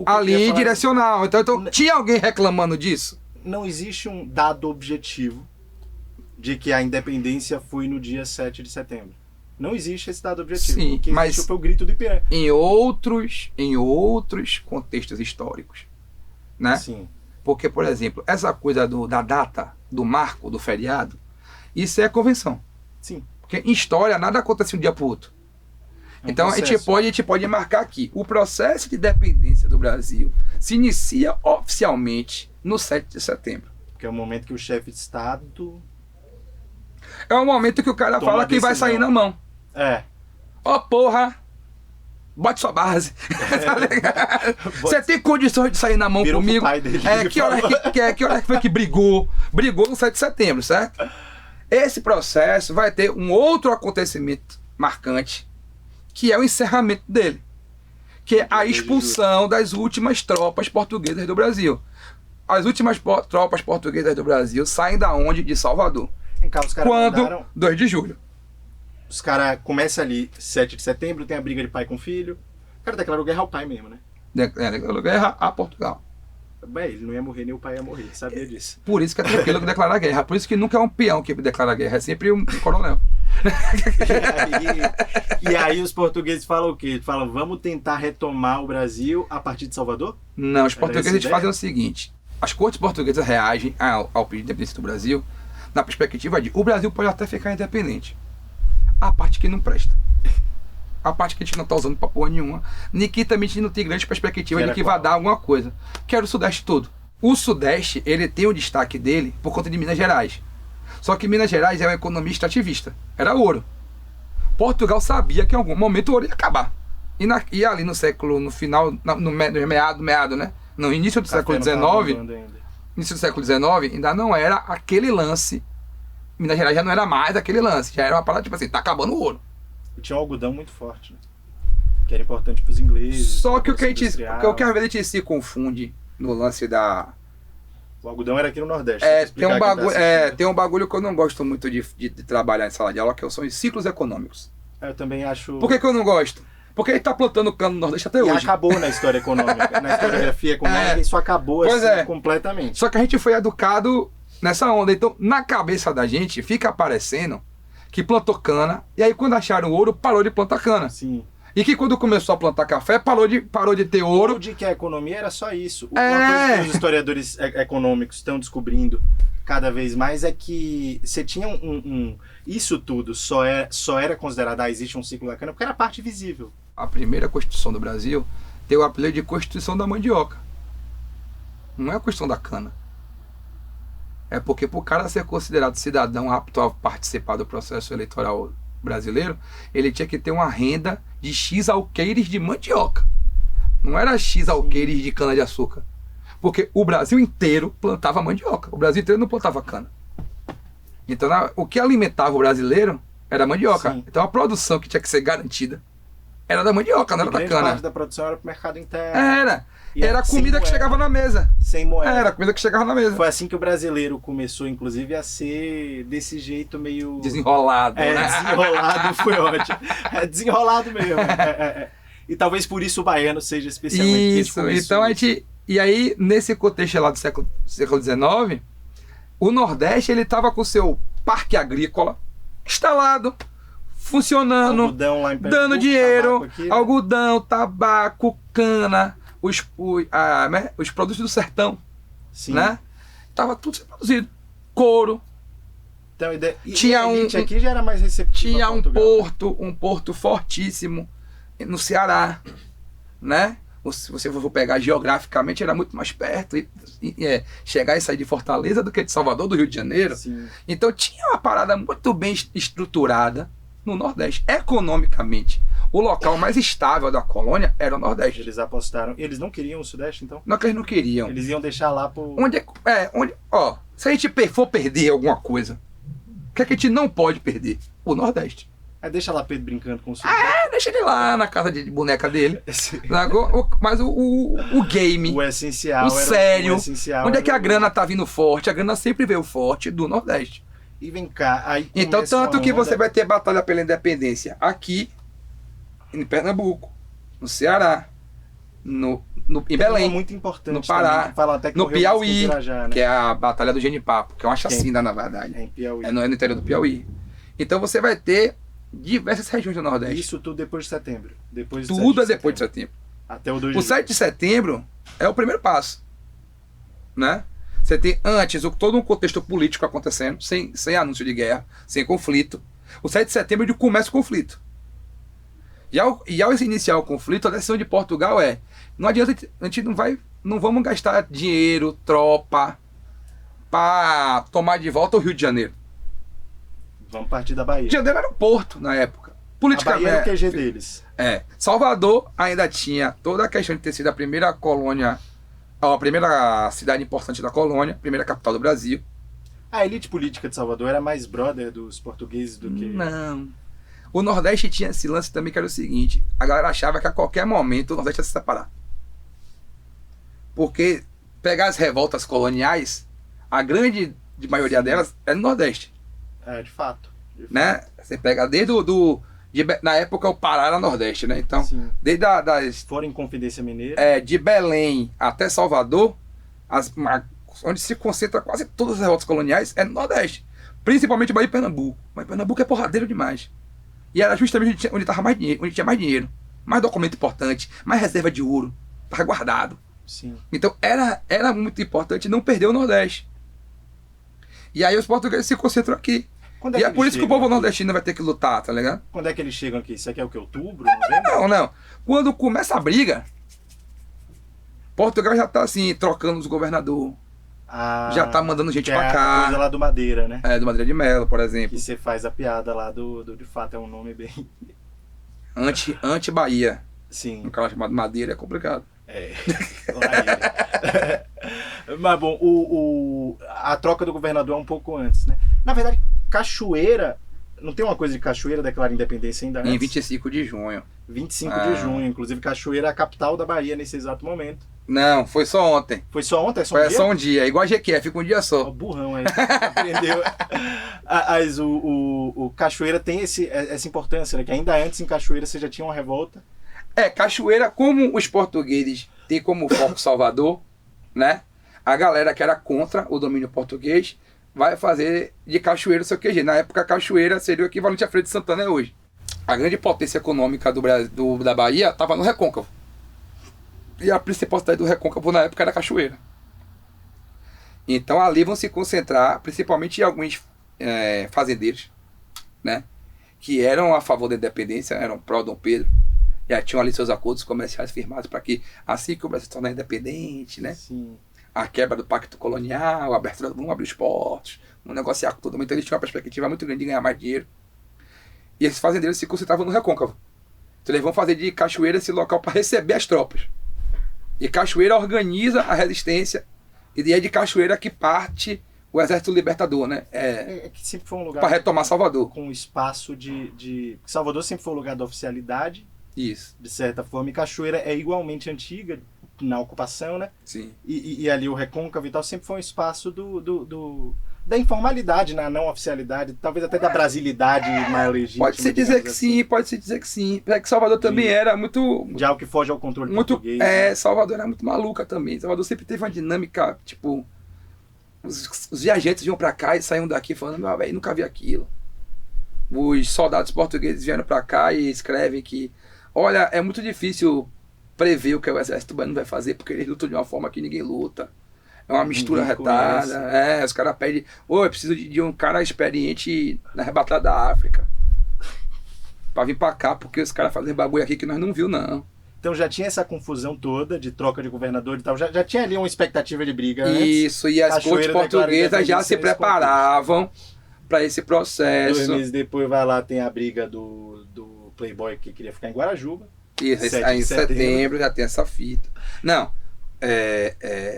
ali direcional. Então, tinha alguém reclamando disso? Não existe um dado objetivo de que a independência foi no dia 7 de setembro. Não existe esse dado objetivo. Sim, o que mas existe foi o grito do Ipiranga. Em outros contextos históricos, né? Sim. Porque, por exemplo, essa coisa da data, do marco, do feriado, isso é convenção. Sim. Porque em história nada acontece de um dia para o outro. Então a gente pode marcar aqui. O processo de independência do Brasil se inicia oficialmente no 7 de setembro. Que é o momento que o chefe de Estado... É o momento que o cara fala que vai sair na mão. Porra! Bote sua base. Tá ligado? Você tem condições de sair na mão comigo? Que hora que foi que brigou? Brigou no 7 de setembro, certo? Esse processo vai ter um outro acontecimento marcante, que é o encerramento dele, que é a expulsão das últimas tropas portuguesas do Brasil. As últimas tropas portuguesas do Brasil saem da onde? De Salvador. Quando? 2 de julho. Os caras começam ali 7 de setembro, tem a briga de pai com filho. O cara declarou guerra ao pai mesmo, né? Declarou guerra a Portugal. Ele não ia morrer, nem o pai ia morrer, sabia disso. Por isso que é tranquilo declarar guerra. Por isso que nunca é um peão que declara guerra, é sempre um coronel. E aí os portugueses falam o quê? Falam, vamos tentar retomar o Brasil a partir de Salvador? Não, os portugueses fazem o seguinte. As cortes portuguesas reagem ao pedido de independência do Brasil na perspectiva de o Brasil pode até ficar independente. A parte que não presta. A parte que a gente não está usando pra porra nenhuma. Nem que também a gente não tem grande perspectiva de que vai dar alguma coisa. Que era o Sudeste todo. O Sudeste, ele tem o destaque dele por conta de Minas Gerais. Só que Minas Gerais é uma economia extrativista. Era ouro. Portugal sabia que em algum momento o ouro ia acabar. E ali no século, no final, no meado, né? No início do século XIX, ainda não era aquele lance. Minas Gerais já não era mais aquele lance. Já era uma parada tipo assim, tá acabando o ouro. E tinha um algodão muito forte, né? Que era importante pros ingleses. Só que o que às vezes a gente se confunde no lance da... O algodão era aqui no Nordeste. Tem um bagulho que eu não gosto muito de trabalhar em sala de aula, que são os ciclos econômicos. Eu também acho... Por que eu não gosto? Porque ele tá plantando cana no Nordeste até E hoje. acabou na história econômica. Na historiografia econômica, isso acabou assim, completamente. Só que a gente foi educado nessa onda. Então, na cabeça da gente, fica aparecendo que plantou cana, e aí quando acharam ouro, parou de plantar cana. Sim. E que quando começou a plantar café, parou de ter ouro. Ou de que a economia era só isso. Uma coisa que os historiadores econômicos estão descobrindo cada vvez mais é que você tinha isso tudo só era considerado, existe um ciclo da cana, porque era a parte visível. A primeira Constituição do Brasil tem o apelido de Constituição da Mandioca. Não é a Constituição da cana. É porque para o cara ser considerado cidadão apto a participar do processo eleitoral brasileiro, ele tinha que ter uma renda de X alqueires de mandioca. Não era X alqueires de cana-de-açúcar. Porque o Brasil inteiro plantava mandioca. O Brasil inteiro não plantava cana. Então, o que alimentava o brasileiro era mandioca. Sim. Então, a produção que tinha que ser garantida era da mandioca, não era da cana. Grande parte da produção era para o mercado interno. Era a comida que chegava na mesa. Sem moeda. Era a comida que chegava na mesa. Foi assim que o brasileiro começou, inclusive, a ser desse jeito meio... Desenrolado, né? Desenrolado foi ótimo. Desenrolado mesmo. E talvez por isso o baiano seja especialmente... Isso, então a gente... E aí, nesse contexto lá do século XIX, o Nordeste, ele estava com o seu parque agrícola instalado, funcionando, algodão lá em Pernambuco, dando dinheiro, tabaco aqui, né? algodão, tabaco, cana, os produtos do sertão, Sim. né? Tava tudo sendo produzido. Couro. Então, tinha a elite aqui já era mais receptiva. Tinha um porto fortíssimo no Ceará, né? Se você for pegar geograficamente, era muito mais perto. Chegar e sair de Fortaleza do que de Salvador, do Rio de Janeiro. Sim. Então tinha uma parada muito bem estruturada no Nordeste. Economicamente, o local mais estável da colônia era o Nordeste. Eles apostaram. Eles não queriam o Sudeste, então? Não que eles não queriam. Eles iam deixar lá pro... Se a gente for perder alguma coisa, o que a gente não pode perder? O Nordeste. Deixa lá Pedro brincando com o Sudeste. Deixa ele lá na casa de boneca dele. Mas o game, o essencial, o sério, essencial onde é que a grana tá vindo forte? A grana sempre veio forte do Nordeste. E vem cá, aí então, tanto que você vai ter batalha pela independência aqui, em Pernambuco, no Ceará, em Belém, muito importante no Pará, até que no Piauí, Pirajá, né? que é a Batalha do Genipapo, que é uma chacina, na verdade. Em Piauí. É no interior do Piauí. Então você vai ter diversas regiões do Nordeste. Isso tudo depois de setembro. Tudo é depois de setembro. Até o 2 de O 7 de setembro é o primeiro passo, né? Você tem antes todo um contexto político acontecendo, sem anúncio de guerra, sem conflito. O 7 de setembro é onde começa o conflito. E ao iniciar o conflito, a decisão de Portugal não adianta, a gente não vamos gastar dinheiro, tropa, para tomar de volta o Rio de Janeiro. Vamos partir da Bahia. Rio de Janeiro era um porto na época. Politicamente. A Bahia era o QG deles. Salvador ainda tinha toda a questão de ter sido a primeira colônia, a primeira cidade importante da colônia, a primeira capital do Brasil. A elite política de Salvador era mais brother dos portugueses do que... Não. O Nordeste tinha esse lance também que era o seguinte: a galera achava que a qualquer momento o Nordeste ia se separar. Porque pegar as revoltas coloniais, a grande maioria delas é no Nordeste. De fato. Né? Você pega desde na época o Pará era Nordeste, né? Então, sim, desde fora em Confidência Mineira. De Belém até Salvador, onde se concentra quase todas as revoltas coloniais é no Nordeste. Principalmente Bahia e Pernambuco. Mas Pernambuco é porradeiro demais. E era justamente onde tava mais dinheiro, onde tinha mais dinheiro, mais documento importante, mais reserva de ouro, estava guardado. Sim. Então era muito importante não perder o Nordeste. E aí os portugueses se concentram aqui. E é por isso que o povo nordestino vai ter que lutar, tá ligado? Quando é que eles chegam aqui? Isso aqui é o que? Outubro? Novembro? Não. Quando começa a briga, Portugal já tá assim, trocando os governadores. Já tá mandando gente pra cá. A coisa lá do Madeira, né? Do Madeira de Melo, por exemplo. Que você faz a piada lá do de fato, é um nome bem... Anti-Bahia. Sim. Um cara chamado Madeira é complicado. Lá ele. Mas bom, a troca do governador é um pouco antes, né? Na verdade, Cachoeira... Não tem uma coisa de Cachoeira declarar independência ainda antes? Em 25 de junho. 25 de junho. Inclusive, Cachoeira é a capital da Bahia nesse exato momento. Não, foi só ontem. Foi só ontem? Foi só um dia. Igual a GQ, fica um dia só. Burrão aí. Aprendeu. Mas o Cachoeira tem essa importância, né? Que ainda antes em Cachoeira você já tinha uma revolta. Cachoeira, como os portugueses têm como foco Salvador, né? A galera que era contra o domínio português vai fazer de Cachoeira o seu QG. Na época, Cachoeira seria o equivalente a Feira de Santana hoje. A grande potência econômica da Bahia estava no Recôncavo. E a principal cidade do Recôncavo na época era Cachoeira. Então ali vão se concentrar, principalmente alguns fazendeiros, né? Que eram a favor da independência, eram pró-Dom Pedro. Já tinham ali seus acordos comerciais firmados para que, assim que o Brasil se tornar independente, né? Sim. A quebra do pacto colonial, a abertura, vamos abrir os portos, vamos negociar com todo mundo. Então eles tinham uma perspectiva muito grande de ganhar mais dinheiro. E esses fazendeiros se concentravam no Recôncavo. Então eles vão fazer de Cachoeira esse local para receber as tropas. E Cachoeira organiza a resistência, e é de Cachoeira que parte o Exército Libertador, né? Que sempre foi um lugar para retomar Salvador. Com espaço de... Salvador sempre foi um lugar da oficialidade. Isso. De certa forma. E Cachoeira é igualmente antiga na ocupação, né? Sim. E ali o Recôncavo e tal sempre foi um espaço da informalidade, na não oficialidade, talvez até da brasilidade mais legítima. Pode-se dizer que assim. sim, pode-se dizer que sim. É que Salvador também era muito... De algo que foge ao controle muito, português. Né? Salvador era muito maluca também. Salvador sempre teve uma dinâmica, tipo... Os viajantes iam pra cá e saíam daqui falando, meu velho, nunca vi aquilo. Os soldados portugueses vieram pra cá e escrevem que, olha, é muito difícil prever o que o exército baiano vai fazer, porque eles lutam de uma forma que ninguém luta. É uma mistura retada. Os caras pedem, eu preciso de um cara experiente na arrebatada da África. Pra vir pra cá, porque os caras fazem bagulho aqui que nós não viu, não. Então já tinha essa confusão toda de troca de governador e tal. Já tinha ali uma expectativa de briga Isso, antes. e as cortes portuguesas já se preparavam para esse processo. 2 meses depois vai lá, tem a briga do playboy que queria ficar em Guarajuba. Isso, aí em setembro já tem essa fita. Não,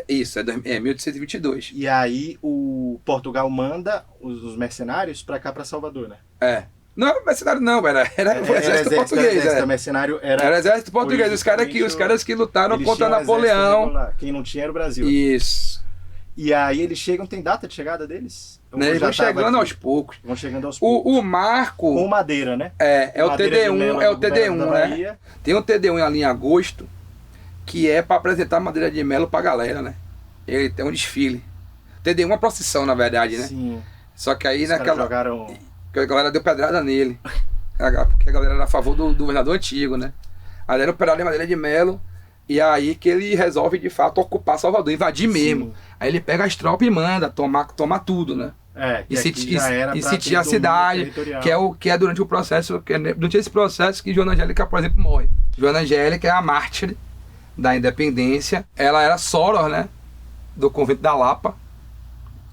isso, é 1822. E aí o Portugal manda os mercenários para cá, para Salvador, né? Não, mercenário não, era o exército português. Mercenário era exército português, os caras que lutaram contra Napoleão. Quem não tinha era o Brasil. Isso. E aí eles chegam, tem data de chegada deles? Eles vão chegando aos poucos. Vão chegando aos poucos. O marco... Com Madeira, né? É o TD1, né? Tem um TD1 ali em agosto, que é para apresentar Madeira de Melo pra galera, né? Ele tem um desfile. TD1 é uma procissão, na verdade, né? Sim. Só que aí os naquela... jogaram... Porque a galera deu pedrada nele. Porque a galera era a favor do governador antigo, né? Aí deram pedrada em Madeira de Melo. E aí que ele resolve, de fato, ocupar Salvador, invadir mesmo. Sim. Aí ele pega as tropas e manda tomar tudo, né? E sitiar a cidade, que é durante o processo, durante esse processo que Joana Angélica, por exemplo, morre. Joana Angélica é a mártir da independência. Ela era soror, né? Do convento da Lapa,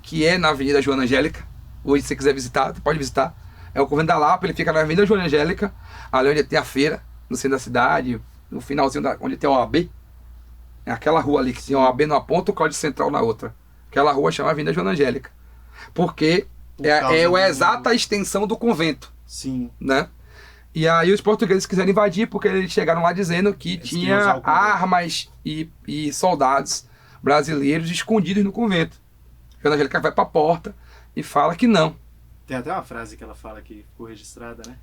que é na Avenida Joana Angélica. Hoje, se você quiser visitar, você pode visitar. É o convento da Lapa, ele fica na Avenida Joana Angélica, ali onde tem a feira, no centro da cidade, no finalzinho onde tem o OAB. É aquela rua ali que tem o OAB numa ponta e o Código Central na outra. Aquela rua chama Avenida Joana Angélica. Porque é a exata extensão do convento. Sim. Né? E aí os portugueses quiseram invadir porque eles chegaram lá dizendo que tinha armas e soldados brasileiros escondidos no convento. Joana Angélica vai pra porta e fala que não. Tem até uma frase que ela fala que ficou registrada, né?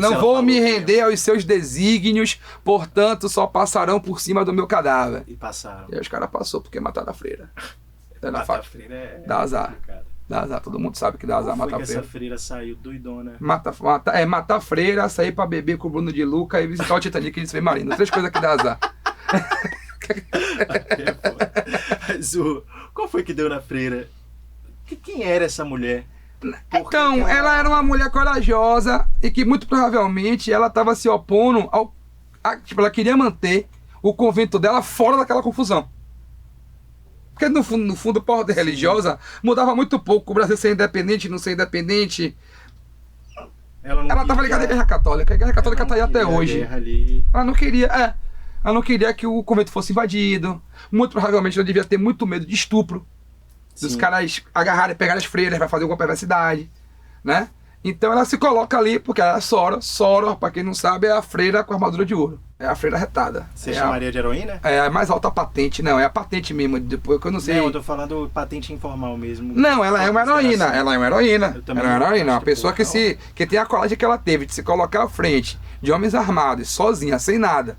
Não vou me render aos seus desígnios, portanto só passarão por cima do meu cadáver. E passaram. E aí os caras passaram porque mataram a freira. Matar a freira dá azar. Dá azar, todo mundo sabe que dá azar matar a freira. Essa freira saiu doidona. Matar a freira, sair pra beber com o Bruno de Luca e visitar o Titanic e submarino. 3 coisas que dá azar. Mas qual foi que deu na freira? Quem era essa mulher? Então, ela era uma mulher corajosa e que muito provavelmente ela estava se opondo tipo, ela queria manter o convento dela fora daquela confusão. Porque no fundo, a ordem religiosa mudava muito pouco. O Brasil ser independente, não ser independente. Ela estava ligada à Igreja Católica. A Igreja Católica está aí até hoje. Ela não queria que o convento fosse invadido. Muito provavelmente ela devia ter muito medo de estupro. Dos caras agarrarem, pegarem as freiras para fazer alguma perversidade, né? Então ela se coloca ali, porque ela é Sora, pra quem não sabe, é a freira com armadura de ouro. É a freira retada. Você chamaria de heroína? É a mais alta patente, não, é a patente mesmo, depois que eu não sei. Não, eu tô falando patente informal mesmo. Não, ela é uma heroína, ela é uma heroína. Ela é uma heroína, uma pessoa que tem a coragem que ela teve de se colocar à frente de homens armados, sozinha, sem nada,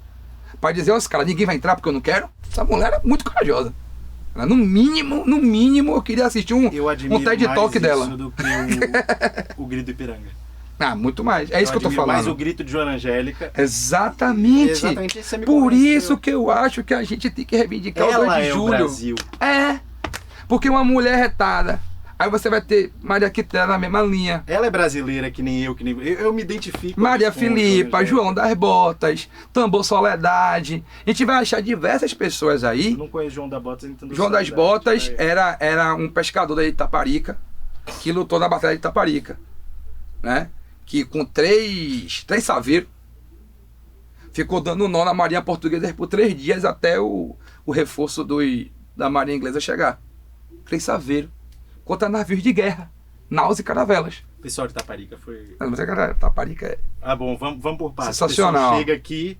pra dizer aos caras, ninguém vai entrar porque eu não quero. Essa mulher é muito corajosa. Ela, no mínimo, eu queria assistir um TED Talk dela. Do que o grito do Ipiranga. Ah, muito mais. É isso que eu tô falando. Mais o grito de Joana Angélica. Exatamente. Exatamente isso. Por isso que eu acho que a gente tem que reivindicar o 2 de julho. O Brasil. É. Porque uma mulher retada. Aí você vai ter Maria Quitéria na mesma linha. Ela é brasileira que nem eu, eu me identifico. Maria Filipa, João das Botas, Tambor Soledade. A gente vai achar diversas pessoas aí. Eu não conheço João das Botas, então. João das Botas era um pescador da Itaparica que lutou na Batalha de Itaparica, né? Que com três saveiros ficou dando nó na Marinha Portuguesa por 3 dias até o reforço da Marinha Inglesa chegar. 3 saveiros contra navios de guerra, naus e caravelas. O pessoal de Itaparica foi... Mas Itaparica é... Ah, bom, vamos por partes. Sensacional. O pessoal chega aqui,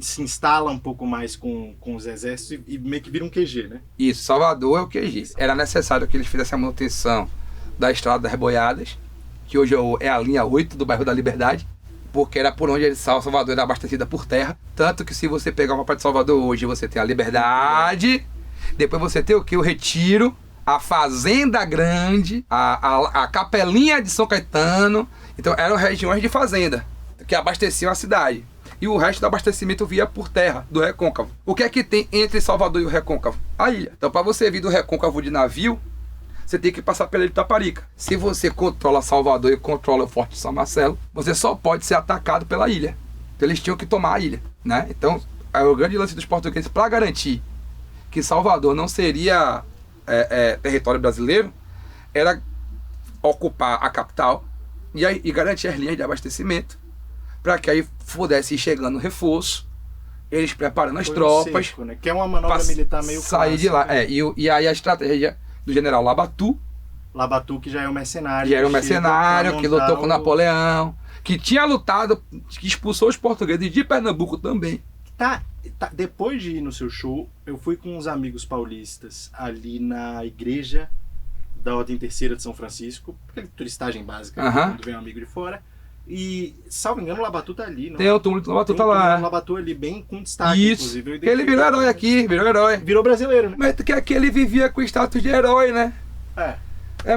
se instala um pouco mais com os exércitos e meio que vira um QG, né? Isso, Salvador é o QG. Era necessário que eles fizessem a manutenção da Estrada das Boiadas, que hoje é a linha 8 do bairro da Liberdade, porque era por onde Salvador era abastecida por terra. Tanto que se você pegar uma parte de Salvador hoje, você tem a Liberdade, depois você tem o que? O Retiro, a Fazenda Grande, a Capelinha de São Caetano. Então eram regiões de fazenda que abasteciam a cidade. E o resto do abastecimento via por terra, do Recôncavo. O que é que tem entre Salvador e o Recôncavo? A ilha. Então para você vir do Recôncavo de navio, você tem que passar pela Itaparica. Se você controla Salvador e controla o Forte São Marcelo, você só pode ser atacado pela ilha. Então eles tinham que tomar a ilha, né? Então, o grande lance dos portugueses, para garantir que Salvador não seria território brasileiro, era ocupar a capital e garantir as linhas de abastecimento, para que aí pudesse ir chegando reforço, eles preparando as tropas. Cerco, né? Que é uma manobra militar meio sair de lá. E aí a estratégia do general Labatut, que já é um mercenário. Já era um mercenário que lutou com Napoleão, que tinha lutado, que expulsou os portugueses de Pernambuco também. Depois de ir no seu show, eu fui com uns amigos paulistas ali na igreja da Ordem Terceira de São Francisco, turistagem básica, quando vem um amigo de fora. E, salvo engano, o Labatut tá ali, não? Tem o túmulo do Labatut, tá lá. O Labatut ali, bem com destaque, isso. Inclusive. Ele virou herói aqui, virou herói. Virou brasileiro, né? Mas que aqui ele vivia com o status de herói, né?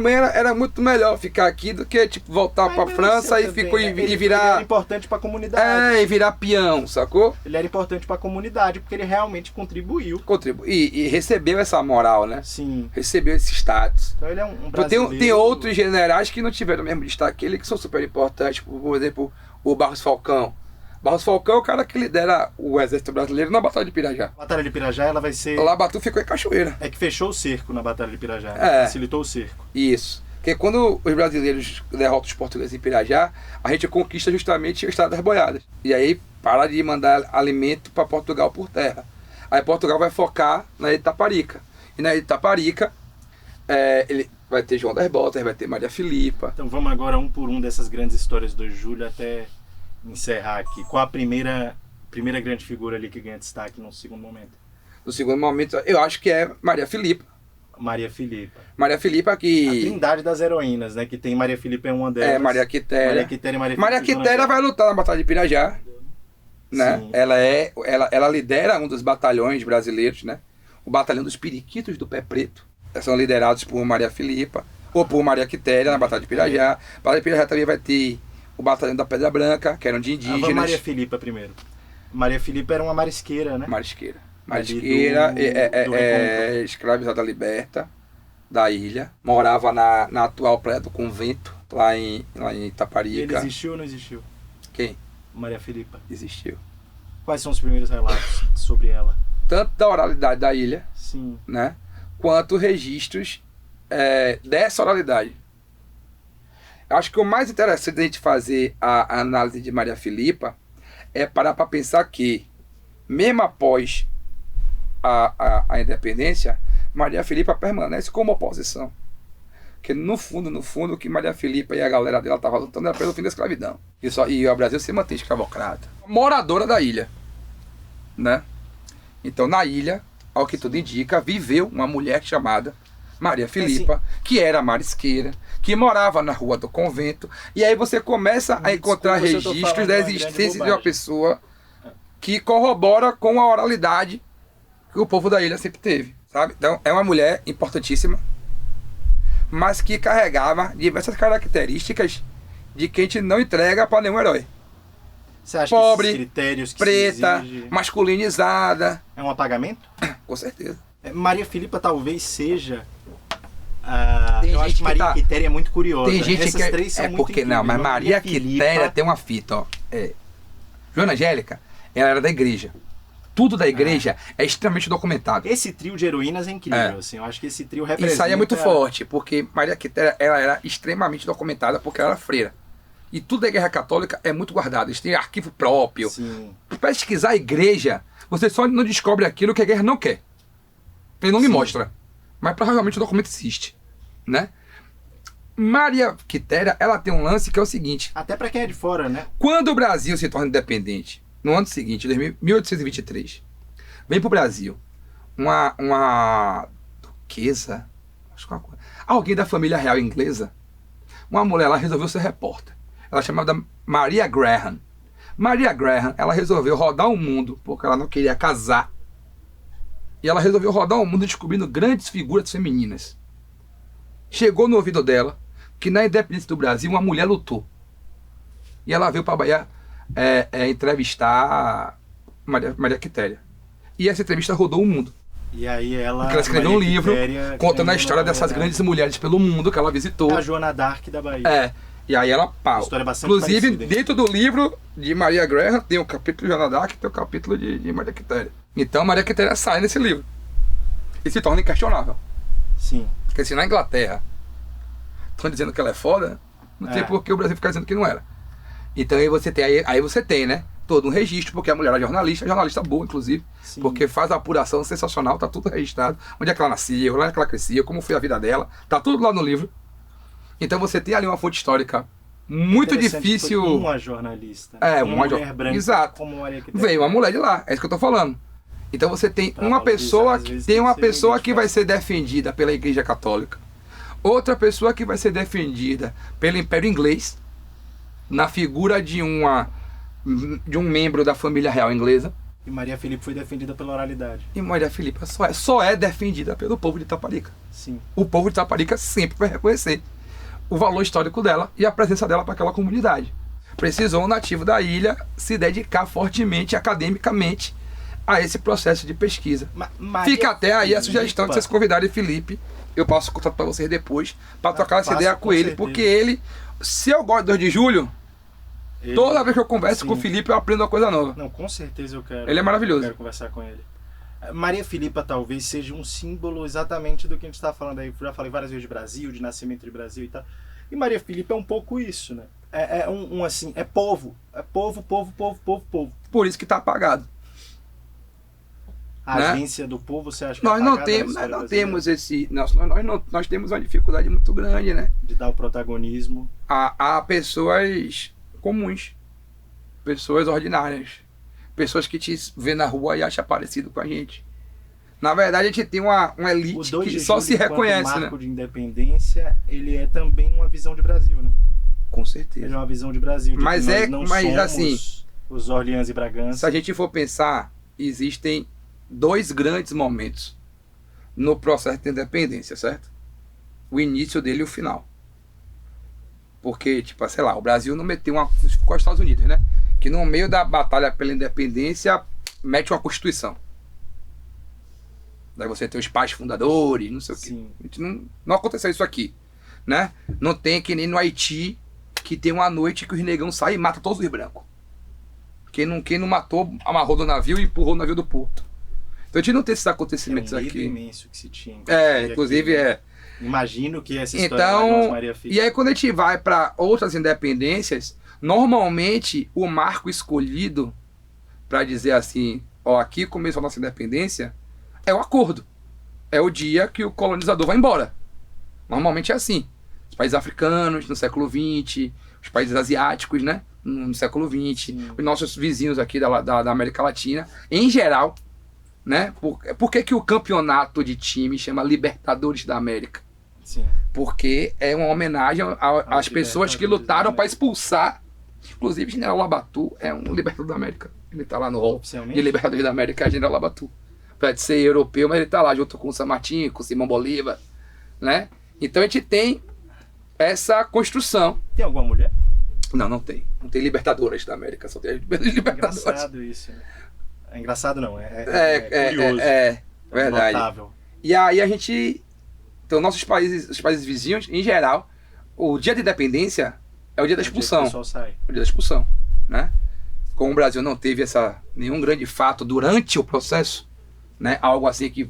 Mas era muito melhor ficar aqui do que, tipo, voltar pra França e virar... Ele era importante pra comunidade. E virar peão, sacou? Ele era importante pra comunidade, porque ele realmente contribuiu. E recebeu essa moral, né? Sim. Recebeu esse status. Então ele é um brasileiro... Tem outros generais que não tiveram o mesmo destaque que ele, que são super importantes. Por exemplo, o Barros Falcão. Barros Falcão é o cara que lidera o exército brasileiro na Batalha de Pirajá. A Batalha de Pirajá, ela vai ser... O Labatut ficou em Cachoeira. É que fechou o cerco na Batalha de Pirajá. Facilitou o cerco. Isso. Porque quando os brasileiros derrotam os portugueses em Pirajá, a gente conquista justamente o Estado das Boiadas. E aí para de mandar alimento para Portugal por terra. Aí Portugal vai focar na Itaparica. E na Itaparica, ele vai ter João das Botas, vai ter Maria Filipa. Então vamos agora um por um dessas grandes histórias do Júlio até encerrar aqui. Qual a primeira grande figura ali que ganha destaque no segundo momento? No segundo momento, eu acho que é Maria Filipa. Maria Filipa. Maria Filipa que... A trindade das heroínas, né? Que tem Maria Filipa é uma delas. Maria Quitéria. Maria Quitéria e Maria Filipa. Maria Quitéria vai lutar na Batalha de Pirajá, né? Ela lidera um dos batalhões brasileiros, né? O batalhão dos Periquitos do Pé Preto. São liderados por Maria Filipa ou por Maria Quitéria na Batalha de Pirajá. A Batalha de Pirajá também vai ter o batalhão da Pedra Branca, que eram de indígenas. Vamos Maria Filipa primeiro. Maria Filipa era uma marisqueira, né? Marisqueira, escravizada liberta da ilha. Morava na atual Praia do Convento, lá em Itaparica. Ele existiu ou não existiu? Quem? Maria Filipa. Existiu. Quais são os primeiros relatos sobre ela? Tanto da oralidade da ilha, sim, né? Quanto registros dessa oralidade. Eu acho que o mais interessante da gente fazer a análise de Maria Filipa é parar para pensar que, mesmo após a independência, Maria Filipa permanece como oposição. Porque no fundo, o que Maria Filipa e a galera dela estavam lutando era pelo fim da escravidão. E o Brasil se mantém escravocrata. Moradora da ilha, né? Então, na ilha, ao que tudo indica, viveu uma mulher chamada Maria Filipa, que era marisqueira, que morava na rua do convento. E aí você começa a encontrar registros da existência de uma pessoa que corrobora com a oralidade que o povo da ilha sempre teve, sabe? Então, é uma mulher importantíssima, mas que carregava diversas características de quem a gente não entrega para nenhum herói. Você acha Pobre, que esses critérios que preta, se exige masculinizada. é um apagamento? Com certeza. Maria Filipa talvez seja... Tem eu gente acho que Maria tá- Quitéria é muito curiosa. Tem gente Essas que três são muito porque não, mas incríveis. Maria Filipa, Quitéria tem uma fita, ó. Joana Angélica, ela era da igreja. Tudo da igreja é extremamente documentado. Esse trio de heroínas é incrível, assim. Eu acho que esse trio representa... Isso aí é muito forte, porque Maria Quitéria, ela era extremamente documentada porque ela era freira. E tudo da igreja católica é muito guardado. Eles têm arquivo próprio. Sim. Para pesquisar a igreja, você só não descobre aquilo que a igreja não quer. Ele não lhe mostra. Mas provavelmente o documento existe, né? Maria Quitéria, ela tem um lance que é o seguinte. Até pra quem é de fora, né? Quando o Brasil se torna independente, no ano seguinte, 1823, vem pro Brasil uma duquesa, acho que alguém da família real inglesa, uma mulher lá resolveu ser repórter. Ela chamada Maria Graham. Maria Graham, ela resolveu rodar o mundo, porque ela não queria casar. E ela resolveu rodar o mundo descobrindo grandes figuras femininas. Chegou no ouvido dela que na independência do Brasil uma mulher lutou. E ela veio para a Bahia entrevistar Maria Quitéria. E essa entrevista rodou o mundo. E aí ela... Porque ela escreveu um livro contando a história dessas grandes mulheres pelo mundo que ela visitou. A Joana d'Arc da Bahia. E aí ela pau. História bastante Inclusive, parecida, dentro do livro de Maria Graham, tem um capítulo de Joana d'Arc e tem um capítulo de Maria Quitéria. Então Maria Quitéria sai nesse livro. E se torna inquestionável. Sim. Porque se na Inglaterra estão dizendo que ela é foda, não tem por que o Brasil ficar dizendo que não era. Então aí você tem, né? Todo um registro, porque a mulher era jornalista boa, inclusive, Sim. porque faz a apuração sensacional, tá tudo registrado. Onde é que ela nasceu, onde é que ela crescia, como foi a vida dela, tá tudo lá no livro. Então você tem ali uma fonte histórica muito difícil. Uma jornalista. Uma mulher branca. Exato. Como Maria Quitéria. Veio uma mulher de lá, é isso que eu tô falando. Então você tem Pra uma pessoa valorizar, às que vezes, tem tem uma que ser pessoa que vai identificada. ser defendida pela Igreja Católica, outra pessoa que vai ser defendida pelo Império Inglês, na figura de um membro da família real inglesa. E Maria Filipa foi defendida pela oralidade. E Maria Filipa só é defendida pelo povo de Itaparica. Sim. O povo de Itaparica sempre vai reconhecer o valor histórico dela e a presença dela para aquela comunidade. Precisou um nativo da ilha se dedicar fortemente, academicamente, a esse processo de pesquisa. Fica até aí a sugestão de vocês convidarem Felipe. Eu passo o contato para vocês depois, para trocar essa ideia com ele, porque ele, se eu gosto de 2 de julho, toda vez que eu converso com o Felipe, eu aprendo uma coisa nova. Não, com certeza eu quero. Ele é maravilhoso. Eu quero conversar com ele. Maria Filipa talvez seja um símbolo exatamente do que a gente está falando aí. Eu já falei várias vezes de Brasil, de nascimento de Brasil e tal. E Maria Filipa é um pouco isso, né? Assim, é povo. É povo. Por isso que está apagado. A né? agência do povo, você acha que Nós é não apagada temos, na nós não história temos esse. Nós temos uma dificuldade muito grande, né? de dar o protagonismo. A pessoas comuns, pessoas ordinárias, pessoas que te vê na rua e acham parecido com a gente. Na verdade, a gente tem uma O elite 2 de que só julho, se enquanto reconhece, né? marco de independência, ele é também uma visão de Brasil, né? Com Ele é certeza. uma visão de Brasil. De Mas que nós é- não mas somos assim, os Orleans e Bragança. Se a gente for pensar, existem 2 grandes momentos no processo de independência, certo? O início dele e o final. Porque, tipo, sei lá, o Brasil não meteu uma... com os Estados Unidos, né? Que no meio da batalha pela independência, mete uma Constituição. Daí você tem os pais fundadores, não sei o quê. Sim. A gente não aconteceu isso aqui, né? Não tem que nem no Haiti, que tem uma noite que os negão saem e matam todos os brancos. Quem não matou, amarrou do navio e empurrou o navio do porto. Então a gente não tem esses acontecimentos É um medo aqui. imenso que se tinha. Inclusive aqui. Imagino que essa história Então, da Maria Filipa. e aí quando a gente vai para outras independências, normalmente o marco escolhido para dizer assim, ó, aqui começou a nossa independência, é o acordo. É o dia que o colonizador vai embora. Normalmente é assim. Os países africanos no século XX, os países asiáticos, né? No século XX, os nossos vizinhos aqui da América Latina, em geral, né? Por que o campeonato de time chama Libertadores da América? Sim. Porque é uma homenagem às pessoas que lutaram para expulsar. Inclusive, General Labatu é um libertador da América. Ele tá lá no hall de Libertadores da América, é General Labatu. Apesar de ser europeu, mas ele tá lá junto com o San Martín, com o Simão Bolívar, né? Então a gente tem essa construção. Tem alguma mulher? Não tem. Não tem Libertadores da América, só tem Libertadores. É engraçado isso. É engraçado não, é curioso. É verdade. Notável. E aí a gente... Então, os países vizinhos, em geral, o dia de independência é o dia da expulsão. O dia da expulsão, né? Como o Brasil não teve nenhum grande fato durante o processo, né? Algo assim que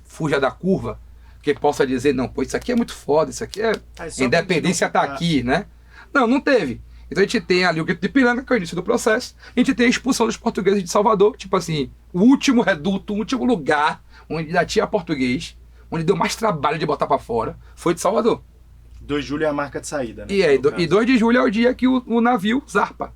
fuja da curva, que possa dizer, não, pô, isso aqui é muito foda, isso aqui a independência tá aqui, né? Não teve. Então a gente tem ali o Grito de Ipiranga, que é o início do processo. A gente tem a expulsão dos portugueses de Salvador, tipo assim, o último reduto, o último lugar onde ainda tinha português, onde deu mais trabalho de botar pra fora, foi de Salvador. 2 de julho é a marca de saída, né? E 2 de julho é o dia que o navio zarpa.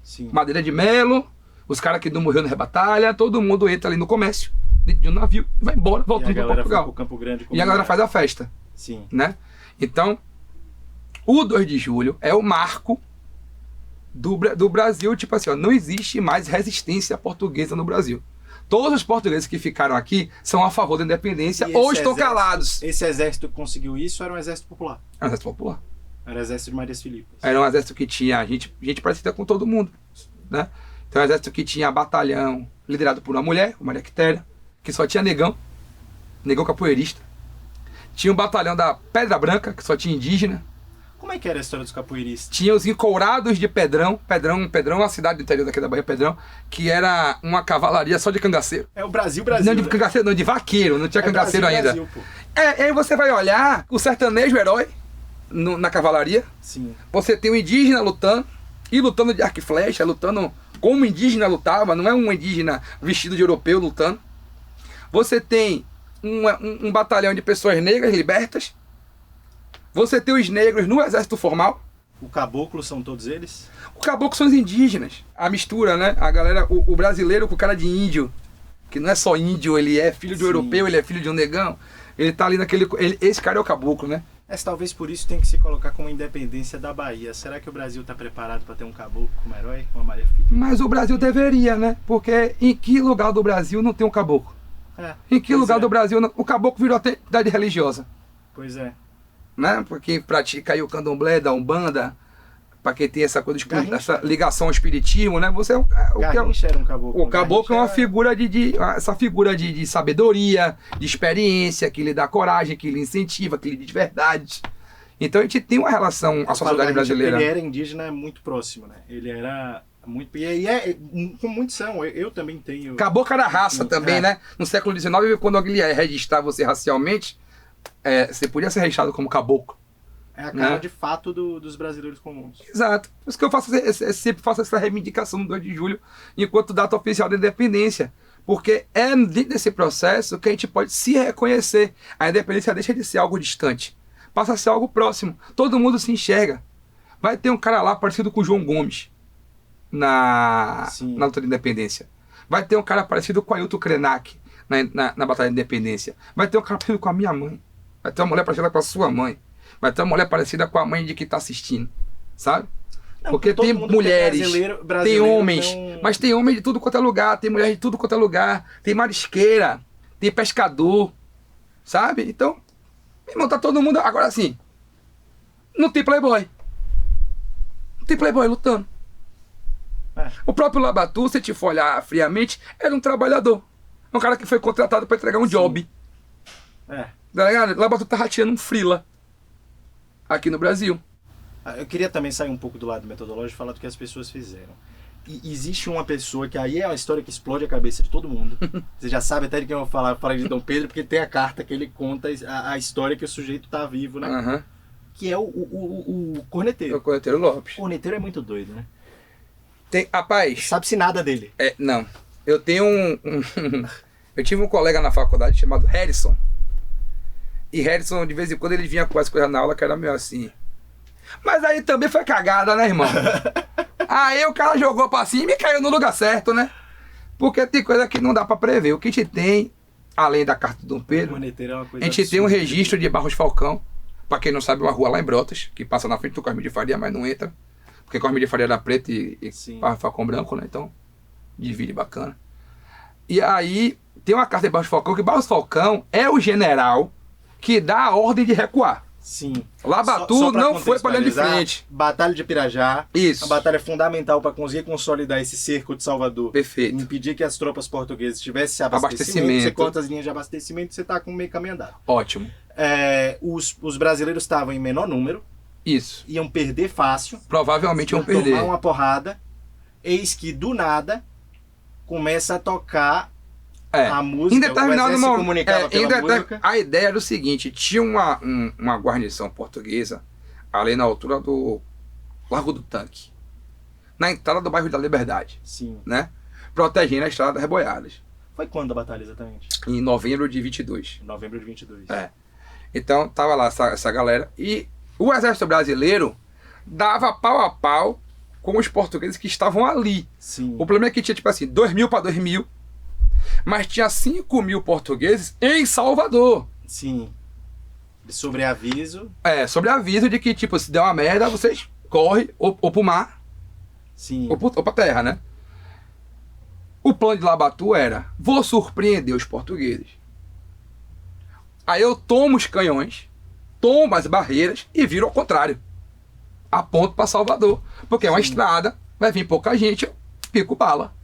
Sim. Madeira de Melo, os caras que não morreram na rebatalha, todo mundo entra ali no comércio de um navio e vai embora, voltando para Portugal. Pro Campo Grande e a galera faz a festa. Sim. Né? Então, o 2 de julho é o marco do Brasil, tipo assim, ó, não existe mais resistência portuguesa no Brasil. Todos os portugueses que ficaram aqui são a favor da independência ou estão calados. Esse exército que conseguiu isso era um exército popular? Era um exército popular. Era o exército de Marias Filipas. Era um exército que tinha gente parecida com todo mundo, né? Então, um exército que tinha batalhão liderado por uma mulher, Maria Quitéria, que só tinha negão capoeirista. Tinha um batalhão da Pedra Branca, que só tinha indígena. Como é que era a história dos capoeiristas? Tinha os encourados de Pedrão, é uma cidade do interior daqui da Bahia, Pedrão, que era uma cavalaria só de cangaceiro. É o Brasil, Não de cangaceiro, não, de vaqueiro, não tinha cangaceiro ainda. Brasil, pô. Aí você vai olhar o sertanejo herói na cavalaria. Sim. Você tem o indígena lutando, e lutando de arco e flecha, lutando como o indígena lutava, não é um indígena vestido de europeu lutando. Você tem um batalhão de pessoas negras libertas. Você tem os negros no exército formal. O caboclo são todos eles? O caboclo são os indígenas. A mistura, né? A galera, o brasileiro com cara de índio, que não é só índio, ele é filho de um europeu, ele é filho de um negão. Ele tá ali esse cara é o caboclo, né? Mas talvez por isso tem que se colocar como independência da Bahia. Será que o Brasil está preparado para ter um caboclo como herói? Uma Maria Filipa? Mas o Brasil deveria, né? Porque em que lugar do Brasil não tem um caboclo? Em que lugar do Brasil o caboclo virou até idade religiosa? Pois é. Né? Porque pratica aí o candomblé da Umbanda, para quem tem essa coisa, essa ligação ao espiritismo, né? Você Garrincha era um caboclo. O caboclo é uma figura essa figura de sabedoria, de experiência, que lhe dá coragem, que lhe incentiva, que lhe diz verdades. Então a gente tem uma relação, a sociedade brasileira. Ele era indígena muito próximo, né? Ele era muito. E aí com muitos são. Eu também tenho. Caboclo era raça também, né? No século XIX, quando alguém ia registrar você racialmente, você podia ser registrado como caboclo. É a cara de fato dos brasileiros comuns. Exato. Por isso que eu sempre faço essa reivindicação no 2 de julho, enquanto data oficial da independência. Porque é dentro desse processo que a gente pode se reconhecer. A independência deixa de ser algo distante, passa a ser algo próximo. Todo mundo se enxerga. Vai ter um cara lá parecido com o João Gomes na luta da independência. Vai ter um cara parecido com o Ailton Krenak na Batalha da Independência. Vai ter um cara parecido com a minha mãe. Vai ter uma mulher parecida com a sua mãe. Vai ter uma mulher parecida com a mãe de quem está assistindo. Sabe? Não, porque tem mulheres, brasileiro tem homens, mas tem homem de tudo quanto é lugar, tem mulher de tudo quanto é lugar, tem marisqueira, tem pescador, sabe? Então, meu irmão, tá todo mundo... Agora assim, não tem playboy. Não tem playboy lutando. O próprio Labatu, se a gente for olhar friamente, era um trabalhador. Um cara que foi contratado para entregar um job. Tá ligado? Labatu tá rateando um frila aqui no Brasil. Eu queria também sair um pouco do lado metodológico e falar do que as pessoas fizeram. E existe uma pessoa que aí é uma história que explode a cabeça de todo mundo. Você já sabe até de quem eu vou falar de Dom Pedro, porque tem a carta que ele conta a história que o sujeito tá vivo, né? Que é o corneteiro. O corneteiro Lopes. O corneteiro é muito doido, né? Rapaz... Sabe-se nada dele. Não. Eu tenho eu tive um colega na faculdade chamado Harrison. E Harrison, de vez em quando, ele vinha com as coisas na aula que era meio assim. Mas aí também foi cagada, né, irmão? Aí o cara jogou pra cima e caiu no lugar certo, né? Porque tem coisa que não dá pra prever. O que a gente tem, além da carta do Dom Pedro, a gente tem um registro de Barros Falcão. Pra quem não sabe, uma rua lá em Brotas, que passa na frente do Cosme de Faria, mas não entra. Porque Cosme de Faria era preto e Barros Falcão branco, né? Então, divide bacana. E aí, tem uma carta de Barros Falcão, que Barros Falcão é o general que dá a ordem de recuar. Sim. Labatu não foi para linha de frente. Batalha de Pirajá. Isso. A batalha fundamental para conseguir consolidar esse cerco de Salvador. Perfeito. Impedir que as tropas portuguesas tivessem abastecimento. Você corta as linhas de abastecimento e você está com meio caminho andado. Ótimo. Os brasileiros estavam em menor número. Isso. Iam perder fácil. Provavelmente iam perder. Tomar uma porrada. Eis que do nada começa a tocar a música. Em determinado momento, música. A ideia era o seguinte: tinha uma guarnição portuguesa ali na altura do Largo do Tanque, na entrada do bairro da Liberdade. Sim. Né? Protegendo a estrada das Reboiadas. Foi quando a batalha exatamente? Em novembro de 22. Novembro de 22. Então tava lá essa galera. E o exército brasileiro dava pau a pau com os portugueses que estavam ali. Sim. O problema é que tinha tipo assim, 2.000 para 2.000. Mas tinha 5.000 portugueses em Salvador. Sim. Sobre aviso. Sobre aviso de que, tipo, se der uma merda, vocês correm ou pro mar. Sim. Ou pra terra, né? O plano de Labatu era: vou surpreender os portugueses. Aí eu tomo os canhões, tomo as barreiras e viro ao contrário. Aponto para Salvador. Porque é uma estrada, vai vir pouca gente, eu pico bala.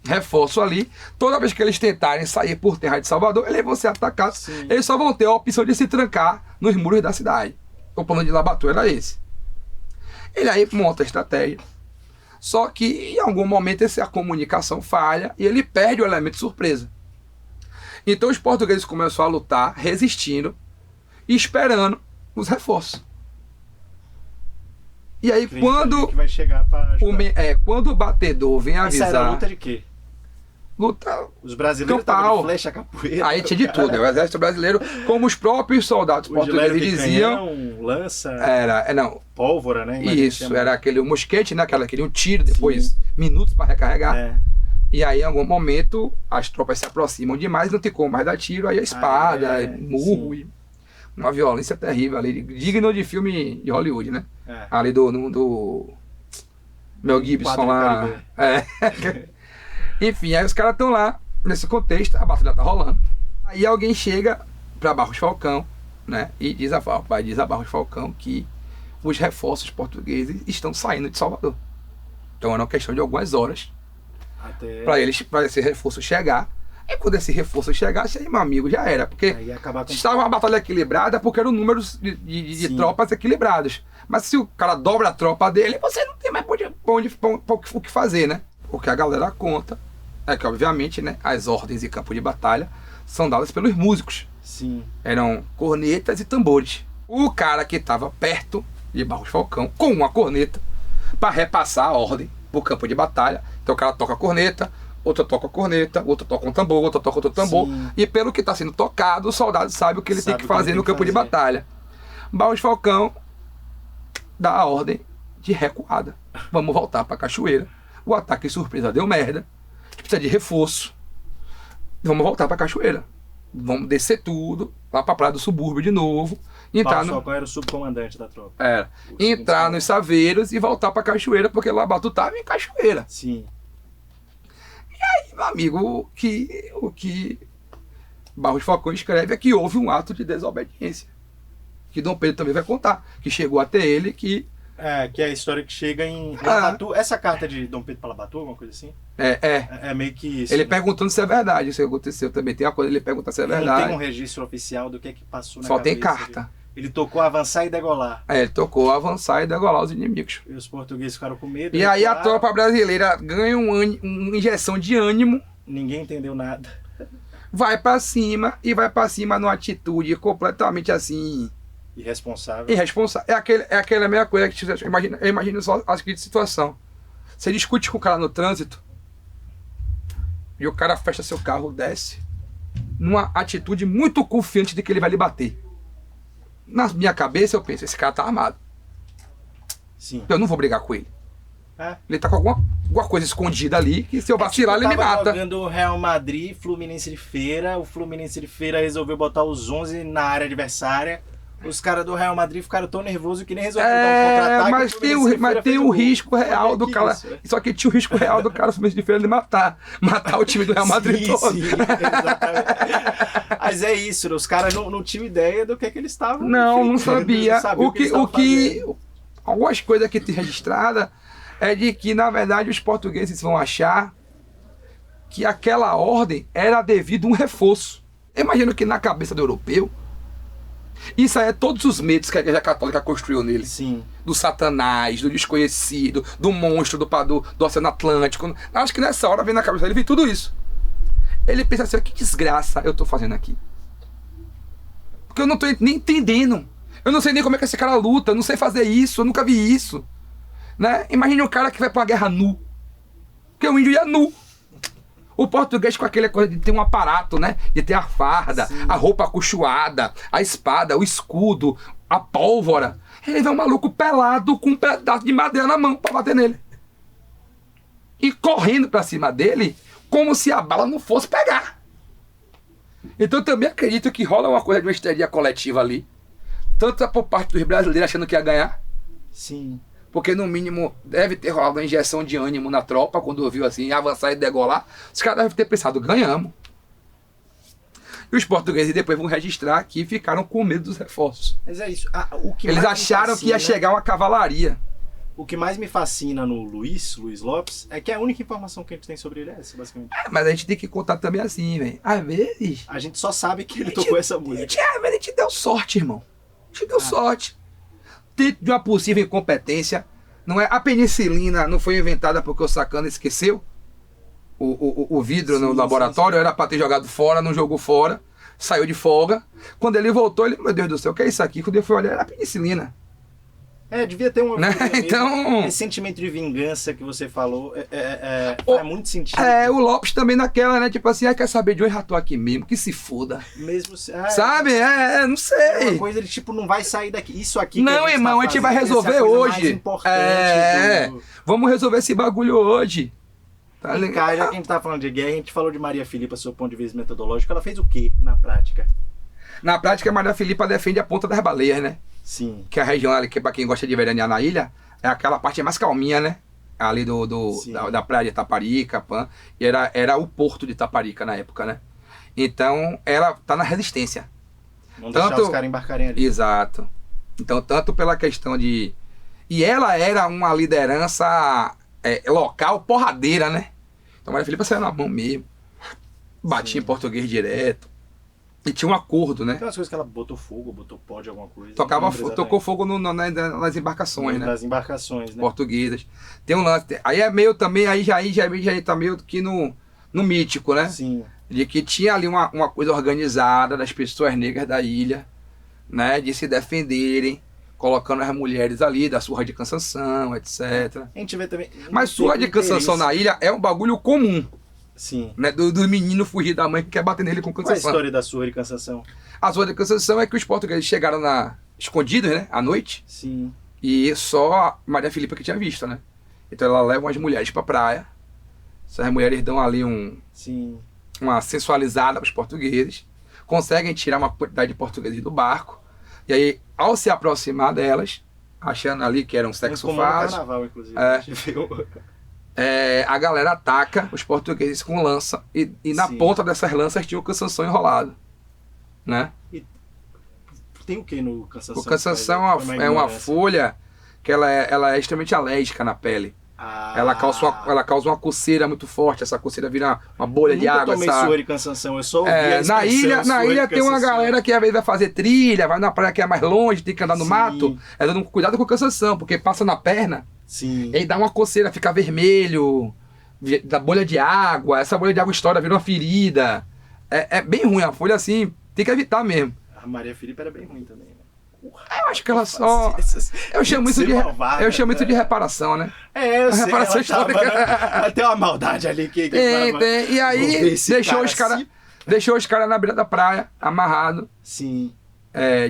Reforço ali. Toda vez que eles tentarem sair por terra de Salvador, eles vão ser atacados. Sim. Eles só vão ter a opção de se trancar nos muros da cidade. O plano de Labatu era esse. Ele aí monta a estratégia. Só que em algum momento a comunicação falha e ele perde o elemento de surpresa. Então os portugueses começaram a lutar, resistindo e esperando os reforços. E aí quando que vai chegar pra quando o batedor vem avisar... Essa era a luta de quê? Luta... Os brasileiros estavam de flecha, capoeira. Aí tinha de tudo. O exército brasileiro, como os próprios soldados portugueses diziam... lança... Pólvora, né? Isso, era aquele mosquete, né? Aquele um tiro, depois minutos para recarregar. E aí, em algum momento, as tropas se aproximam demais, não tem como mais dar tiro, aí a espada, murro, e uma violência terrível ali, digno de filme de Hollywood, né? Ali do Mel Gibson lá. Enfim, aí os caras estão lá, nesse contexto, a batalha tá rolando. Aí alguém chega para Barros Falcão, né? E diz a Barros Falcão que os reforços portugueses estão saindo de Salvador. Então era uma questão de algumas horas para esse reforço chegar. E quando esse reforço chegasse, aí, meu amigo, já era. Porque estava uma batalha equilibrada porque eram números de tropas equilibrados. Mas se o cara dobra a tropa dele, você não tem mais o que fazer, né? O que a galera conta é que, obviamente, né, as ordens e campo de batalha são dadas pelos músicos. Sim. Eram cornetas e tambores. O cara que estava perto de Barros Falcão, com uma corneta, para repassar a ordem pro campo de batalha. Então o cara toca a corneta, outro toca a corneta, outro toca um tambor, outro toca outro tambor. Sim. E pelo que está sendo tocado, o soldado sabe o que ele tem que fazer no campo de batalha. Barros Falcão dá a ordem de recuada. Vamos voltar para Cachoeira. O ataque surpresa deu merda. A gente precisa de reforço. Vamos voltar para Cachoeira. Vamos descer tudo, lá para a praia do subúrbio de novo. Falcão era o subcomandante da tropa. Entrar nos Saveiros e voltar para Cachoeira, porque Labatu estava em Cachoeira. Sim. E aí, meu amigo, o que Barros Falcão escreve é que houve um ato de desobediência. Que Dom Pedro também vai contar. Que chegou até ele que... que é a história que chega em Labatu. Essa carta de Dom Pedro para Labatu, alguma coisa assim? É meio que isso. Ele perguntando se é verdade, isso aconteceu também. Tem uma coisa, ele pergunta se é verdade. Não tem um registro oficial do que é que passou na Só cabeça. Tem carta. Ele tocou avançar e degolar. Ele tocou avançar e degolar os inimigos. E os portugueses ficaram com medo. E aí a tropa brasileira ganha uma injeção de ânimo. Ninguém entendeu nada. Vai pra cima e vai pra cima numa atitude completamente assim... Irresponsável. É aquela mesma coisa que eu imagino só a seguinte situação. Você discute com o cara no trânsito e o cara fecha seu carro, desce numa atitude muito confiante de que ele vai lhe bater. Na minha cabeça eu penso, esse cara tá armado. Sim. Eu não vou brigar com ele. É. Ele tá com alguma coisa escondida ali, que se eu vacilar, ele me mata. Jogando o Real Madrid e Fluminense de Feira. O Fluminense de Feira resolveu botar os 11 na área adversária. Os caras do Real Madrid ficaram tão nervosos que nem resolveram dar um contra-ataque. Mas tem o risco real do cara. Só que tinha o risco real do cara do Fluminense de Feira de matar o time do Real Madrid todo. Sim, exatamente. Mas é isso, os caras não tinham ideia do que eles estavam. Não sabia. Algumas coisas que tem registrada é de que, na verdade, os portugueses vão achar que aquela ordem era devido a um reforço. Eu imagino que na cabeça do europeu, isso aí é todos os medos que a Igreja Católica construiu nele. Sim. Do Satanás, do desconhecido, do monstro do Oceano Atlântico. Acho que nessa hora vem na cabeça dele tudo isso. Ele pensa assim, que desgraça eu tô fazendo aqui. Porque eu não tô nem entendendo. Eu não sei nem como é que esse cara luta, eu não sei fazer isso, eu nunca vi isso. Né? Imagine um cara que vai pra uma guerra nu. Porque o índio ia nu. O português com aquela coisa de ter um aparato, né? De ter a farda, sim, a roupa acolchoada, a espada, o escudo, a pólvora. Ele vê um maluco pelado com um pedaço de madeira na mão pra bater nele. E correndo pra cima dele, como se a bala não fosse pegar. Então eu também acredito que rola uma coisa de uma histeria coletiva ali. Tanto por parte dos brasileiros achando que ia ganhar. Sim. Porque no mínimo deve ter rolado uma injeção de ânimo na tropa quando ouviu assim, avançar e degolar. Os caras devem ter pensado, ganhamos. E os portugueses depois vão registrar que ficaram com medo dos reforços. Mas é isso. Eles acharam que ia chegar uma cavalaria. O que mais me fascina no Luiz Lopes, é que a única informação que a gente tem sobre ele é essa, basicamente. Mas a gente tem que contar também assim, velho. Às vezes... A gente só sabe que ele tocou essa música. A gente deu sorte, irmão. A gente deu sorte. De uma possível incompetência. Não é? A penicilina não foi inventada porque o sacana esqueceu o vidro no laboratório, era para ter jogado fora, não jogou fora, saiu de folga. Quando ele voltou, ele, meu Deus do céu, o que é isso aqui? Quando ele foi olhar, era a penicilina. Devia ter uma... Né? Então... Esse sentimento de vingança que você falou faz muito sentido. O Lopes também naquela, né? Tipo assim, quer saber de hoje, já tô aqui mesmo, que se foda. Mesmo sabe? Não sei. É uma coisa de tipo, não vai sair daqui. Isso aqui não, que irmão, a gente vai resolver hoje. Vamos resolver esse bagulho hoje. Tá ligado? Já que a gente tá falando de guerra, a gente falou de Maria Filipa, seu ponto de vista metodológico. Ela fez o que na prática? Na prática, a Maria Filipa defende a ponta das baleias, né? Sim. Que a região ali, que pra quem gosta de veranear na ilha, é aquela parte mais calminha, né? Ali da praia de Itaparica, Pan. E era o porto de Itaparica na época, né? Então, ela tá na resistência. Não deixar os caras embarcarem ali. Exato. Então, tanto pela questão de... E ela era uma liderança local porradeira, né? Então, a Maria Filipa saiu na mão mesmo. Batia em português direto. E tinha um acordo, né? Tem umas coisas que ela botou fogo, botou pó de alguma coisa. Tocou fogo nas embarcações, né? Nas embarcações, né? Portuguesas. Tem um lance. Aí é meio também, aí já tá meio que no mítico, né? Sim. De que tinha ali uma coisa organizada das pessoas negras da ilha, né? De se defenderem, colocando as mulheres ali, da surra de Cansanção, etc. A gente vê também... Mas surra de Cansanção na ilha é um bagulho comum. Sim. Né, do menino fugir da mãe que quer bater nele com Cansanção. Qual é a história da surra de Cansanção? A surra de Cansanção é que os portugueses chegaram escondidos, né? À noite. Sim. E só a Maria Filipa que tinha visto, né? Então ela leva as mulheres pra praia. Essas mulheres dão ali uma sensualizada pros portugueses. Conseguem tirar uma quantidade de portugueses do barco. E aí, ao se aproximar delas, achando ali que era um sexo fácil... carnaval, inclusive. A galera ataca os portugueses com lança e na ponta dessas lanças tinha o Cansanção enrolado, né? E tem o que no Cansanção? O Cansanção é uma folha que ela é extremamente alérgica na pele. Ela causa uma coceira muito forte, essa coceira vira uma bolha de água. Eu tomei surra de Cansanção, eu só ouvi na ilha tem uma galera que às vezes vai fazer trilha, vai na praia que é mais longe, tem que andar no mato, dando cuidado com o Cansanção, porque passa na perna. Sim. E aí dá uma coceira, fica vermelho, da bolha de água, essa bolha de água estoura, vira uma ferida. É bem ruim, a folha assim, tem que evitar mesmo. A Maria Filipa era bem ruim também, né? Eu acho que ela só... Eu chamo isso de reparação, né? Eu sei, reparação histórica. Tem uma maldade ali que... Tem. E aí deixou os caras na beira da praia, amarrado. Sim.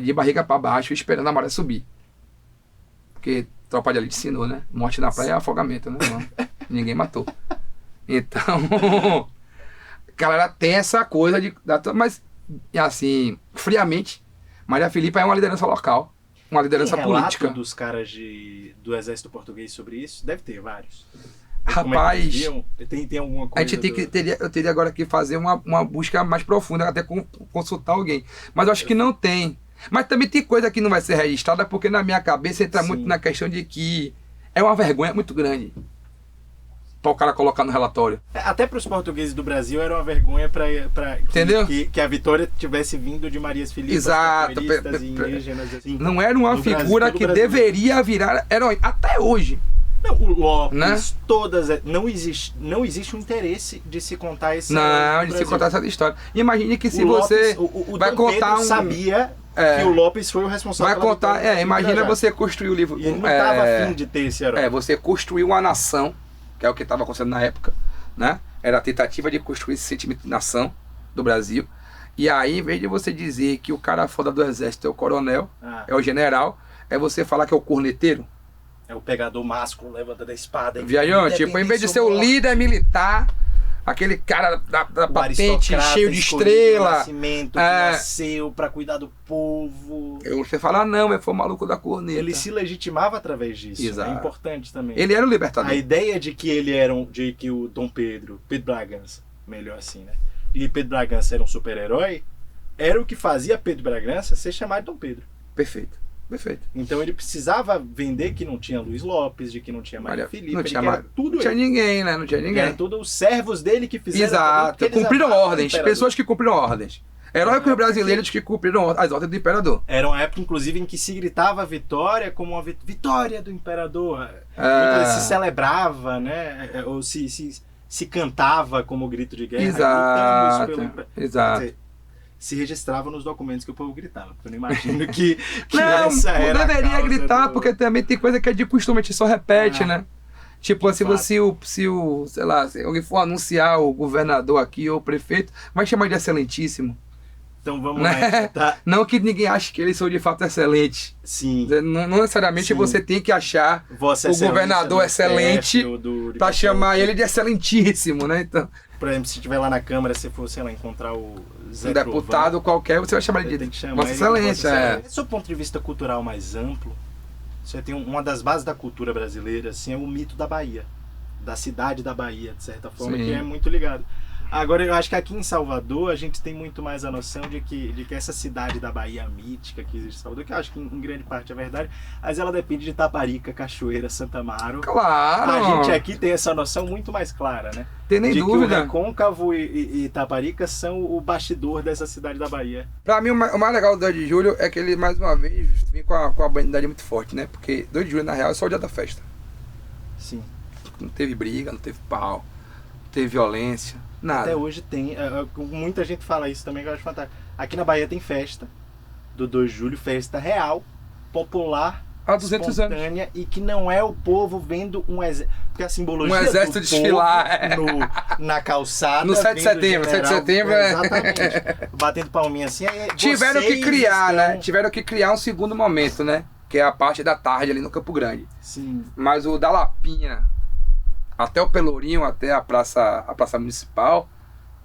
de barriga para baixo, esperando a maré subir. Porque tropa de elite ensinou, né? Morte na praia é afogamento, né? Ninguém matou. Então, a galera tem essa coisa mas, assim, friamente, Maria Filipa é uma liderança local, uma liderança política. Tem dos caras do exército português sobre isso? Deve ter vários. Rapaz, tem alguma coisa? A gente eu teria agora que fazer uma busca mais profunda, até consultar alguém. Mas eu acho que não tem. Mas também tem coisa que não vai ser registrada, porque na minha cabeça entra muito na questão de que é uma vergonha muito grande para o cara colocar no relatório. Até para os portugueses do Brasil era uma vergonha para que a vitória tivesse vindo de Marias Filipas. Exato. Indígenas, assim. Não era uma figura que deveria virar herói. Até hoje. Não, o Lopes, né? Não existe um interesse de se contar esse contar essa história. Imagine que se você vai contar sabia que o Lopes foi o responsável. Vai contar, imagina você construir o livro. E ele não estava afim de ter esse herói. Você construiu uma nação, que é o que estava acontecendo na época, né? Era a tentativa de construir esse sentimento de nação do Brasil. E aí, em vez de você dizer que o cara foda do exército é o coronel, é o general, é você falar que é o corneteiro. É o pegador másculo, levantando a espada. Viajão, tipo, em vez de ser o líder militar, aquele cara da patente cheio de estrela. Nascimento, que nasceu pra cuidar do povo. Você fala, não, mas foi o maluco da corneta. Ele se legitimava através disso. Exato. É importante também. Ele era o libertador. A ideia de que de que o Dom Pedro Bragança, melhor assim, né? E Pedro Bragança era um super-herói, era o que fazia Pedro Bragança ser chamado de Dom Pedro. Perfeito. Então ele precisava vender que não tinha Luiz Lopes, de que não tinha Maria Filipa, não tinha ninguém, né? Não tinha ninguém. Era tudo os servos dele que fizeram. Exato, cumpriram ordens, pessoas que cumpriram ordens. Heróicos brasileiros que cumpriram as ordens do imperador. Era uma época, inclusive, em que se gritava a vitória como uma vitória do imperador. Se celebrava, né? Ou se cantava como grito de guerra. Exato. Se registrava nos documentos que o povo gritava. Porque eu não imagino que não, essa era não deveria gritar, porque também tem coisa que é de costume, a gente só repete, né? Tipo, se alguém for anunciar o governador aqui ou o prefeito, vai chamar de excelentíssimo. Então vamos lá. Tá? Não que ninguém ache que eles são de fato excelentes. Sim. Não necessariamente você tem que achar o governador excelente para chamar ele de excelentíssimo, né? Então, por exemplo, se estiver lá na Câmara, se for, sei lá, encontrar o Zé um deputado Trovão, qualquer, você vai chamar ele de Vossa Excelência. Do seu ponto de vista cultural mais amplo, você tem uma das bases da cultura brasileira, assim, é o mito da Bahia, da cidade da Bahia, de certa forma, que é muito ligado. Agora, eu acho que aqui em Salvador a gente tem muito mais a noção de que essa cidade da Bahia mítica que existe em Salvador, que eu acho que em grande parte é verdade, mas ela depende de Taparica, Cachoeira, Santa Amaro. Claro! A gente aqui tem essa noção muito mais clara, né? Tem nem dúvida. Que o Recôncavo e Taparica são o bastidor dessa cidade da Bahia. Pra mim, o mais legal do 2 de julho é que ele, mais uma vez, vem com a bandidade muito forte, né? Porque 2 de julho, na real, é só o dia da festa. Sim. Não teve briga, não teve pau, não teve violência. Nada. Até hoje tem. Muita gente fala isso também, que eu acho fantástico. Aqui na Bahia tem festa do 2 de julho, festa real, popular, há 200 espontânea, e que não é o povo vendo um exército. Porque a simbologia um exército do desfilar na calçada. No 7 de setembro. 7 de setembro exatamente. Batendo palminha assim. Tiveram que criar, né? Tiveram que criar um segundo momento, né? Que é a parte da tarde ali no Campo Grande. Sim. Mas o da Lapinha até o Pelourinho, até a praça municipal,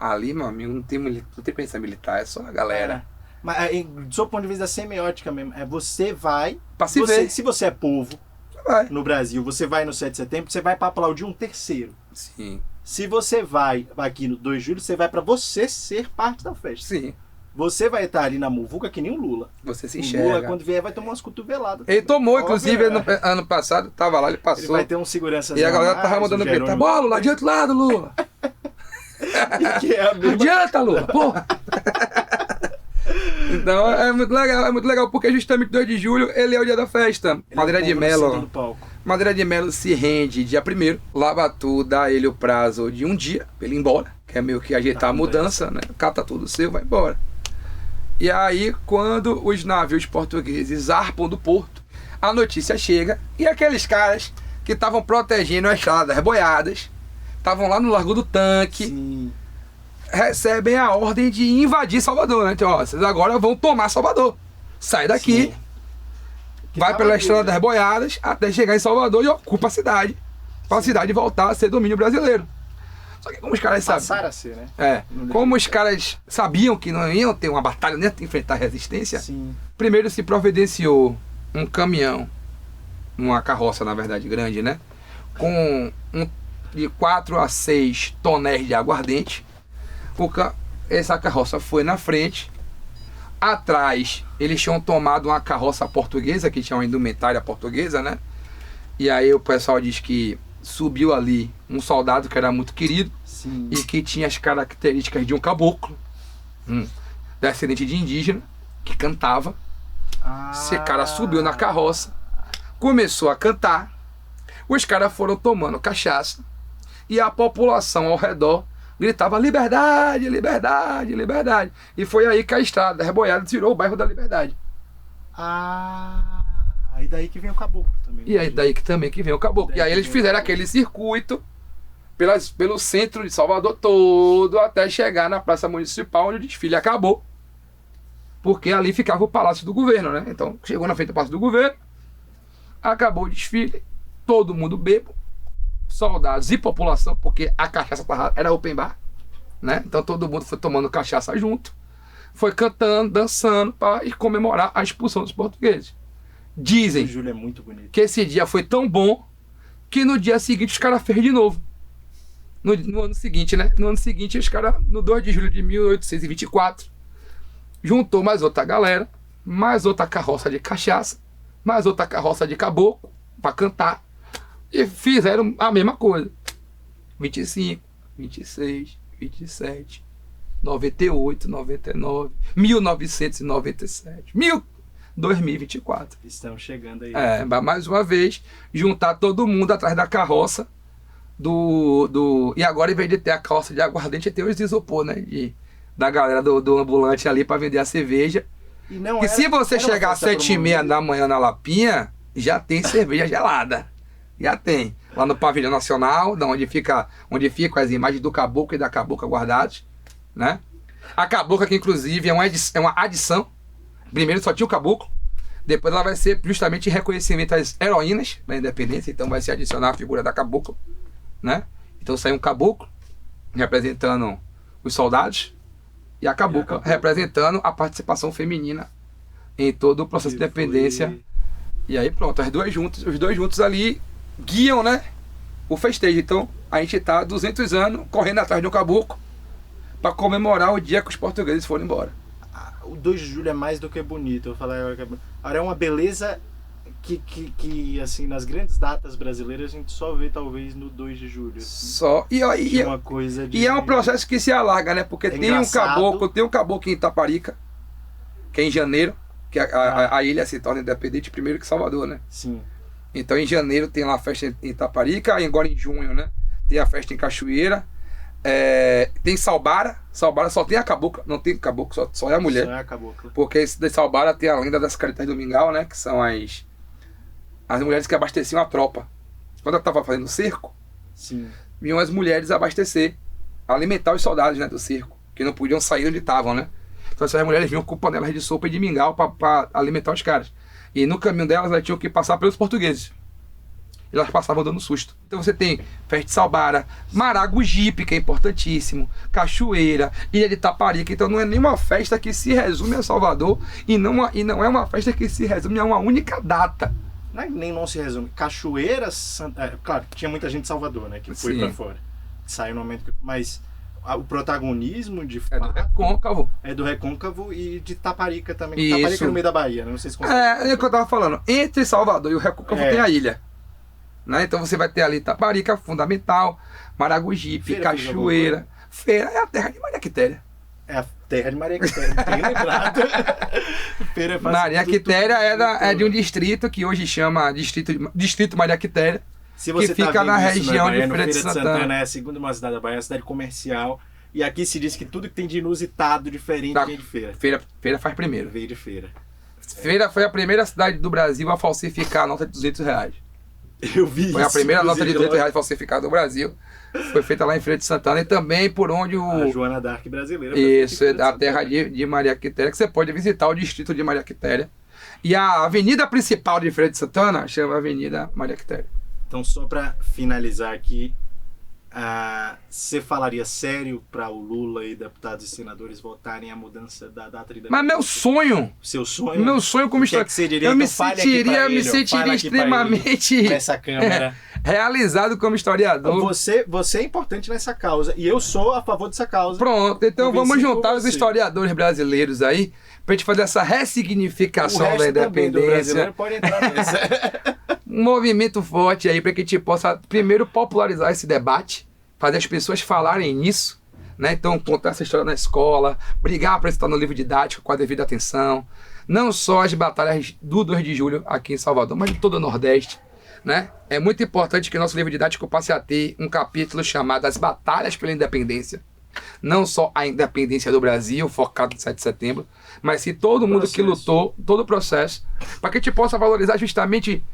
ali, meu amigo, não tem presença militar, é só a galera. Mas do seu ponto de vista semiótica mesmo, você vai, se você é povo no Brasil, você vai no 7 de setembro, você vai para aplaudir um terceiro. Sim. Se você vai aqui no 2 de julho, você vai para você ser parte da festa. Sim. Você vai estar ali na muvuca que nem o Lula. Você se enxerga. O Lula, quando vier, vai tomar umas cotoveladas. Ele tomou, inclusive, ano passado, tava lá, ele passou. Ele vai ter um segurança. E a galera tava mandando gritar, bola, Lula, adianta o lado, Lula. Não adianta, Lula, porra. Então é muito legal, porque justamente 2 de julho, ele é o dia da festa. Madeira de Melo se rende dia 1º, Lavatu dá a ele o prazo de um dia, pra ele ir embora, que é meio que ajeitar a mudança, né? Cata tudo seu, vai embora. E aí, quando os navios portugueses zarpam do porto, a notícia chega e aqueles caras que estavam protegendo as estradas boiadas, estavam lá no Largo do Tanque, sim, recebem a ordem de invadir Salvador, né? Então, ó, vocês agora vão tomar Salvador. sai daqui, vai pela Estrada das Boiadas até chegar em Salvador e ocupa a cidade, para a cidade voltar a ser domínio brasileiro. Só que como os caras sabiam... Passaram a ser, né? Como os caras sabiam que não iam ter uma batalha, nem enfrentar resistência, primeiro se providenciou um caminhão, uma carroça, na verdade, grande, né? Com de 4 a 6 tonéis de aguardente. Essa carroça foi na frente. Atrás, eles tinham tomado uma carroça portuguesa, que tinha uma indumentária portuguesa, né? E aí o pessoal diz que subiu ali um soldado que era muito querido e que tinha as características de um caboclo, descendente de indígena, que cantava. Esse cara subiu na carroça, começou a cantar, os caras foram tomando cachaça e a população ao redor gritava liberdade, liberdade, liberdade. E foi aí que a Estrada das Boiadas virou o bairro da Liberdade. Aí daí que vem o caboclo também. E aí daí que também que vem o caboclo. E aí eles fizeram aquele circuito pelo centro de Salvador todo até chegar na Praça Municipal, onde o desfile acabou. Porque ali ficava o Palácio do Governo, né? Então chegou na frente do Palácio do Governo, acabou o desfile, todo mundo bebo, soldados e população, porque a cachaça era open bar, né? Então todo mundo foi tomando cachaça junto, foi cantando, dançando para comemorar a expulsão dos portugueses. Dizem Júlio é muito bonito. Que esse dia foi tão bom que no dia seguinte os caras fez de novo. No ano seguinte, né? No ano seguinte, os caras, no 2 de julho de 1824, juntou mais outra galera, mais outra carroça de cachaça, mais outra carroça de caboclo para cantar. E fizeram a mesma coisa. 25, 26, 27, 98, 99, 1997, 2024. Estamos chegando aí. Mais uma vez, juntar todo mundo atrás da carroça E agora, em vez de ter a carroça de aguardente, tem os isopor, né? Da galera do ambulante ali para vender a cerveja. E se você chegar às 7h30 da manhã na Lapinha, já tem cerveja gelada. Já tem. Lá no Pavilhão Nacional, onde ficam as imagens do caboclo e da cabocla guardados, né? A cabocla, que inclusive é uma adição. Primeiro só tinha o caboclo, depois ela vai ser justamente em reconhecimento às heroínas da independência, então vai se adicionar a figura da cabocla, né? Então sai um caboclo representando os soldados e a cabocla representando a participação feminina em todo o processo de independência. E aí pronto, os dois juntos ali guiam, né, o festejo. Então a gente tá 200 anos correndo atrás de um caboclo para comemorar o dia que os portugueses foram embora. O 2 de julho é mais do que bonito. Eu falei agora é uma beleza que assim, nas grandes datas brasileiras a gente só vê talvez no 2 de julho. Assim. Só. Uma coisa de... E é um processo que se alarga, né? Porque tem um caboclo em Itaparica, que é em janeiro, que a ilha se torna independente primeiro que Salvador, né? Sim. Então em janeiro tem lá a festa em Itaparica, e agora em junho, né? Tem a festa em Cachoeira. Tem Salbara. Salbara só tem a cabocla, não tem caboclo, só é a mulher. Só é a cabocla. Porque esse de Salbara tem a lenda das Caritas do Mingau, né? Que são as mulheres que abasteciam a tropa. Quando ela estava fazendo cerco, sim, vinham as mulheres abastecer, alimentar os soldados, né, do cerco, que não podiam sair onde estavam, né? Então essas mulheres vinham com panelas de sopa e de mingau para alimentar os caras. E no caminho delas, elas tinham que passar pelos portugueses. E elas passavam dando susto. Então você tem festa de Salbara, Maragogipe, que é importantíssimo, Cachoeira, Ilha de Itaparica. Então não é nenhuma festa que se resume a Salvador e não é uma festa que se resume a uma única data. Não se resume. Cachoeira, claro, tinha muita gente de Salvador, né, que foi pra fora. Saiu no momento mas o protagonismo de fato é do Recôncavo e de Itaparica também. Itaparica no meio da Bahia, né? Não sei se é o que eu tava falando. Entre Salvador e o Recôncavo tem a ilha. Né? Então você vai ter ali Itaparica, Fundamental, Maragogipe, Cachoeira. Feira é a terra de Maria Quitéria. É a terra de Maria Quitéria, bem lembrado. Maria Quitéria é de um distrito que hoje chama Distrito Maria Quitéria, que fica na região de Feira de Santana. É a segunda maior cidade da Bahia, é uma cidade comercial. E aqui se diz que tudo que tem de inusitado, diferente, vem de feira. Feira faz primeiro. Veio de feira. Feira foi a primeira cidade do Brasil a falsificar a nota de R$200. Eu vi Foi a isso, primeira nota de inclusive, R$18 falsificada do Brasil. Foi feita lá em Feira de Santana e também por onde a Joana d'Arc brasileira. Isso, é a terra de Maria Quitéria, que você pode visitar o distrito de Maria Quitéria. E a avenida principal de Feira de Santana chama Avenida Maria Quitéria. Então, só para finalizar aqui, você falaria sério para o Lula e deputados e senadores votarem a mudança da data de... Mas meu sonho... Seu sonho? Meu sonho como história... Eu me sentiria extremamente... Nessa câmera. Realizado como historiador. Você é importante nessa causa. E eu sou a favor dessa causa. Pronto, então vamos juntar os historiadores brasileiros aí pra gente fazer essa ressignificação da independência. Pode entrar nessa. Um movimento forte aí para que a gente possa primeiro popularizar esse debate, fazer as pessoas falarem nisso, né? Então contar essa história na escola, brigar para estar no livro didático com a devida atenção, não só as batalhas do 2 de julho aqui em Salvador, mas de todo o Nordeste, né? É muito importante que nosso livro didático passe a ter um capítulo chamado As Batalhas pela Independência. Não só a independência do Brasil, focado no 7 de setembro, mas sim todo mundo que lutou, todo o processo, para que a gente possa valorizar justamente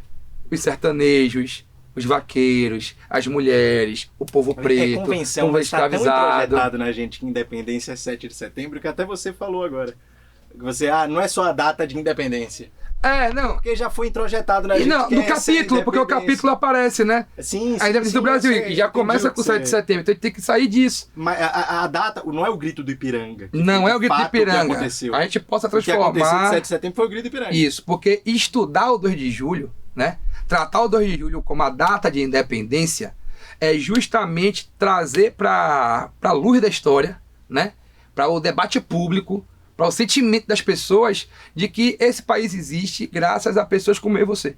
os sertanejos, os vaqueiros, as mulheres, o povo preto, o povo escravizado. Tá tão introjetado na gente que independência é 7 de setembro, que até você falou agora. Você, não é só a data de independência. Não. Porque já foi introjetado na gente. Não, no capítulo, porque o capítulo aparece, né? Sim, a independência do Brasil, e já começa com o 7 de setembro, então a gente tem que sair disso. Mas a data, não é o grito do Ipiranga. Não é o grito do Ipiranga. A gente possa transformar... O que aconteceu no 7 de setembro foi o grito do Ipiranga. Isso, porque estudar o 2 de julho, né? Tratar o 2 de julho como a data de independência é justamente trazer para a luz da história, né? Para o debate público, para o sentimento das pessoas de que esse país existe graças a pessoas como eu e você.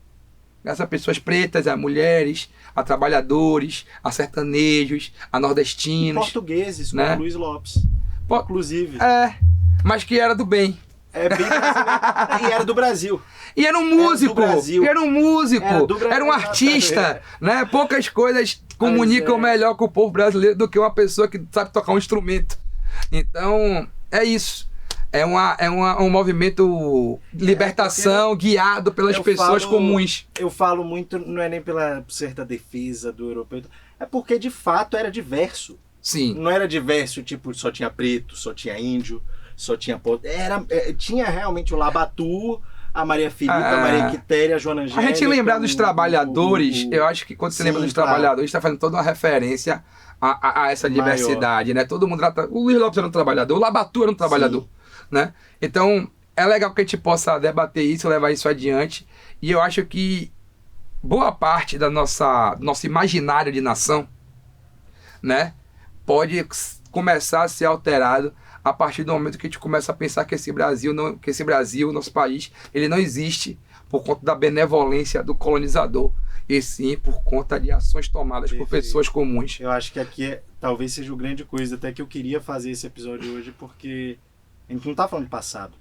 Graças a pessoas pretas, a mulheres, a trabalhadores, a sertanejos, a nordestinos. Portugueses, né? Como Luiz Lopes. Inclusive. Mas que era do bem. É bem brasileiro. E era do Brasil. E era um músico, era um artista, né? Poucas coisas comunicam melhor com o povo brasileiro do que uma pessoa que sabe tocar um instrumento. Então, é isso. É um movimento de libertação guiado pelas pessoas comuns. Eu falo muito, não é nem pela certa defesa do europeu, é porque de fato era diverso. Sim. Não era diverso, tipo, só tinha preto, só tinha índio, só tinha... tinha realmente o Labatu, a Maria Filipa, a Maria Quitéria, a Joana Angélica... A gente lembrar dos trabalhadores, eu acho que quando você lembra dos trabalhadores, está fazendo toda uma referência a essa diversidade, né? Todo mundo... O Luiz Lopes era um trabalhador, o Labatu era um trabalhador, né? Então, é legal que a gente possa debater isso, levar isso adiante, e eu acho que boa parte do nosso imaginário de nação, né? Pode começar a ser alterado a partir do momento que a gente começa a pensar que esse Brasil, nosso país, ele não existe por conta da benevolência do colonizador, e sim por conta de ações tomadas por pessoas comuns. Eu acho que aqui talvez seja o grande coisa, até que eu queria fazer esse episódio hoje, porque a gente não está falando de passado,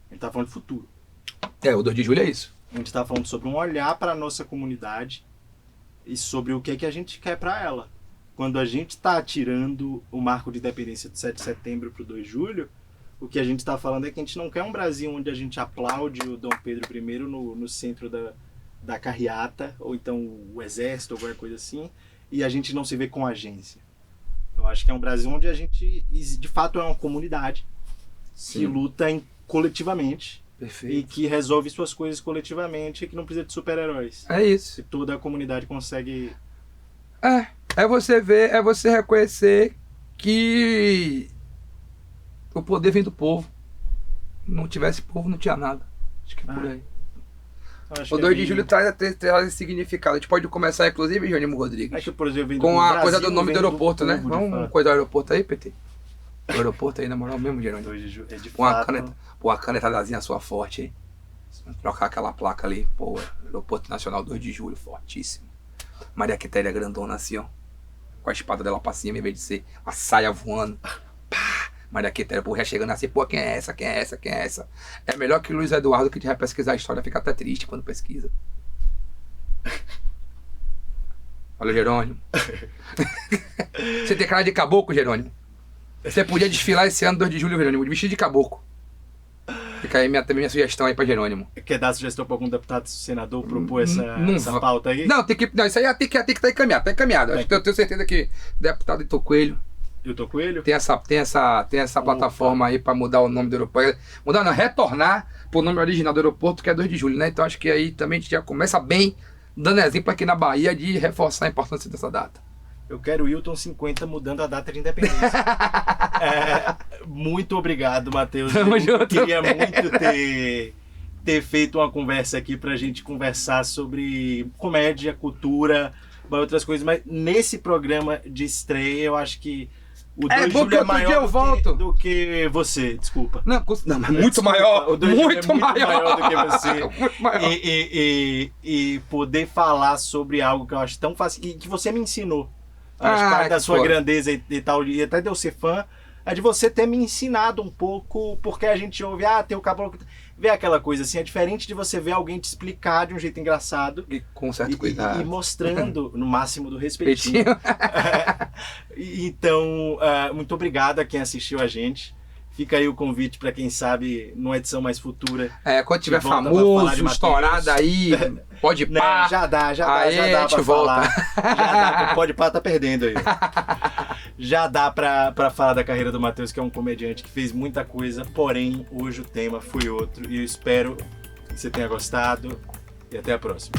a gente está falando de futuro. O 2 de julho é isso. A gente está falando sobre um olhar para a nossa comunidade e sobre o que a gente quer para ela. Quando a gente está tirando o marco de independência de 7 de setembro para o 2 de julho, o que a gente está falando é que a gente não quer um Brasil onde a gente aplaude o Dom Pedro I no centro da carreata, ou então o exército, ou qualquer coisa assim, e a gente não se vê com agência. Eu acho que é um Brasil onde a gente, de fato, é uma comunidade que luta coletivamente. Perfeito. E que resolve suas coisas coletivamente e que não precisa de super-heróis. É isso. E toda a comunidade consegue... É você ver, é você reconhecer que o poder vem do povo. Não tivesse povo, não tinha nada. Acho que é por aí. O 2 de julho traz esse significado. A gente pode começar, inclusive, Jerônimo Rodrigues, por exemplo, com a coisa do nome do aeroporto, né? Vamos coisar o aeroporto aí, PT? O aeroporto aí, na moral mesmo, Jerônimo. É de uma canetadazinha sua forte, hein? Trocar aquela placa ali, Aeroporto Nacional 2 de julho, fortíssimo. Maria Quitéria grandona assim, ó. Com a espada dela pra cima, em vez de ser a saia voando. Pá! Maria Quitéria, já chegando assim, quem é essa? Quem é essa? Quem é essa? É melhor que Luiz Eduardo, que vai pesquisar a história, fica até triste quando pesquisa. Olha o Jerônimo. Você tem cara de caboclo, Jerônimo? Você podia desfilar esse ano 2 de julho, Jerônimo, de vestido de caboclo. Fica aí minha sugestão aí pra Jerônimo. Quer dar sugestão pra algum deputado, senador, propor essa pauta aí? Não, isso aí tem que estar encaminhado. Tá encaminhado. Acho que eu tenho certeza que o deputado Heitor Coelho. Hilton Coelho? Tem essa plataforma aí pra mudar o nome do aeroporto. Mudar não, retornar pro nome original do aeroporto, que é 2 de julho, né? Então acho que aí também a gente já começa bem, dando exemplo aqui na Bahia de reforçar a importância dessa data. Eu quero o Hilton 50 mudando a data de independência. Muito obrigado, Matheus. Eu queria muito ter feito uma conversa aqui pra gente conversar sobre comédia, cultura, outras coisas, mas nesse programa de estreia eu acho que o 2 de julho é maior do que você, desculpa. Não, mas muito maior. O 2 de julho é muito maior do que você. Muito maior. E poder falar sobre algo que eu acho tão fácil, que você me ensinou. Acho parte da sua grandeza e tal, e até de eu ser fã, é de você ter me ensinado um pouco, porque a gente ouve, tem o caboclo. Vê aquela coisa assim, é diferente de você ver alguém te explicar de um jeito engraçado. E com certo cuidado. E mostrando no máximo do respeitinho. Então, muito obrigado a quem assistiu a gente. Fica aí o convite para quem sabe, numa edição mais futura. Quando tiver famoso, estourado aí, pode pá. Já dá aí pra volta. falar. Já dá, pode pá, tá perdendo aí. Já dá pra falar da carreira do Matheus, que é um comediante que fez muita coisa, porém, hoje o tema foi outro. E eu espero que você tenha gostado e até a próxima.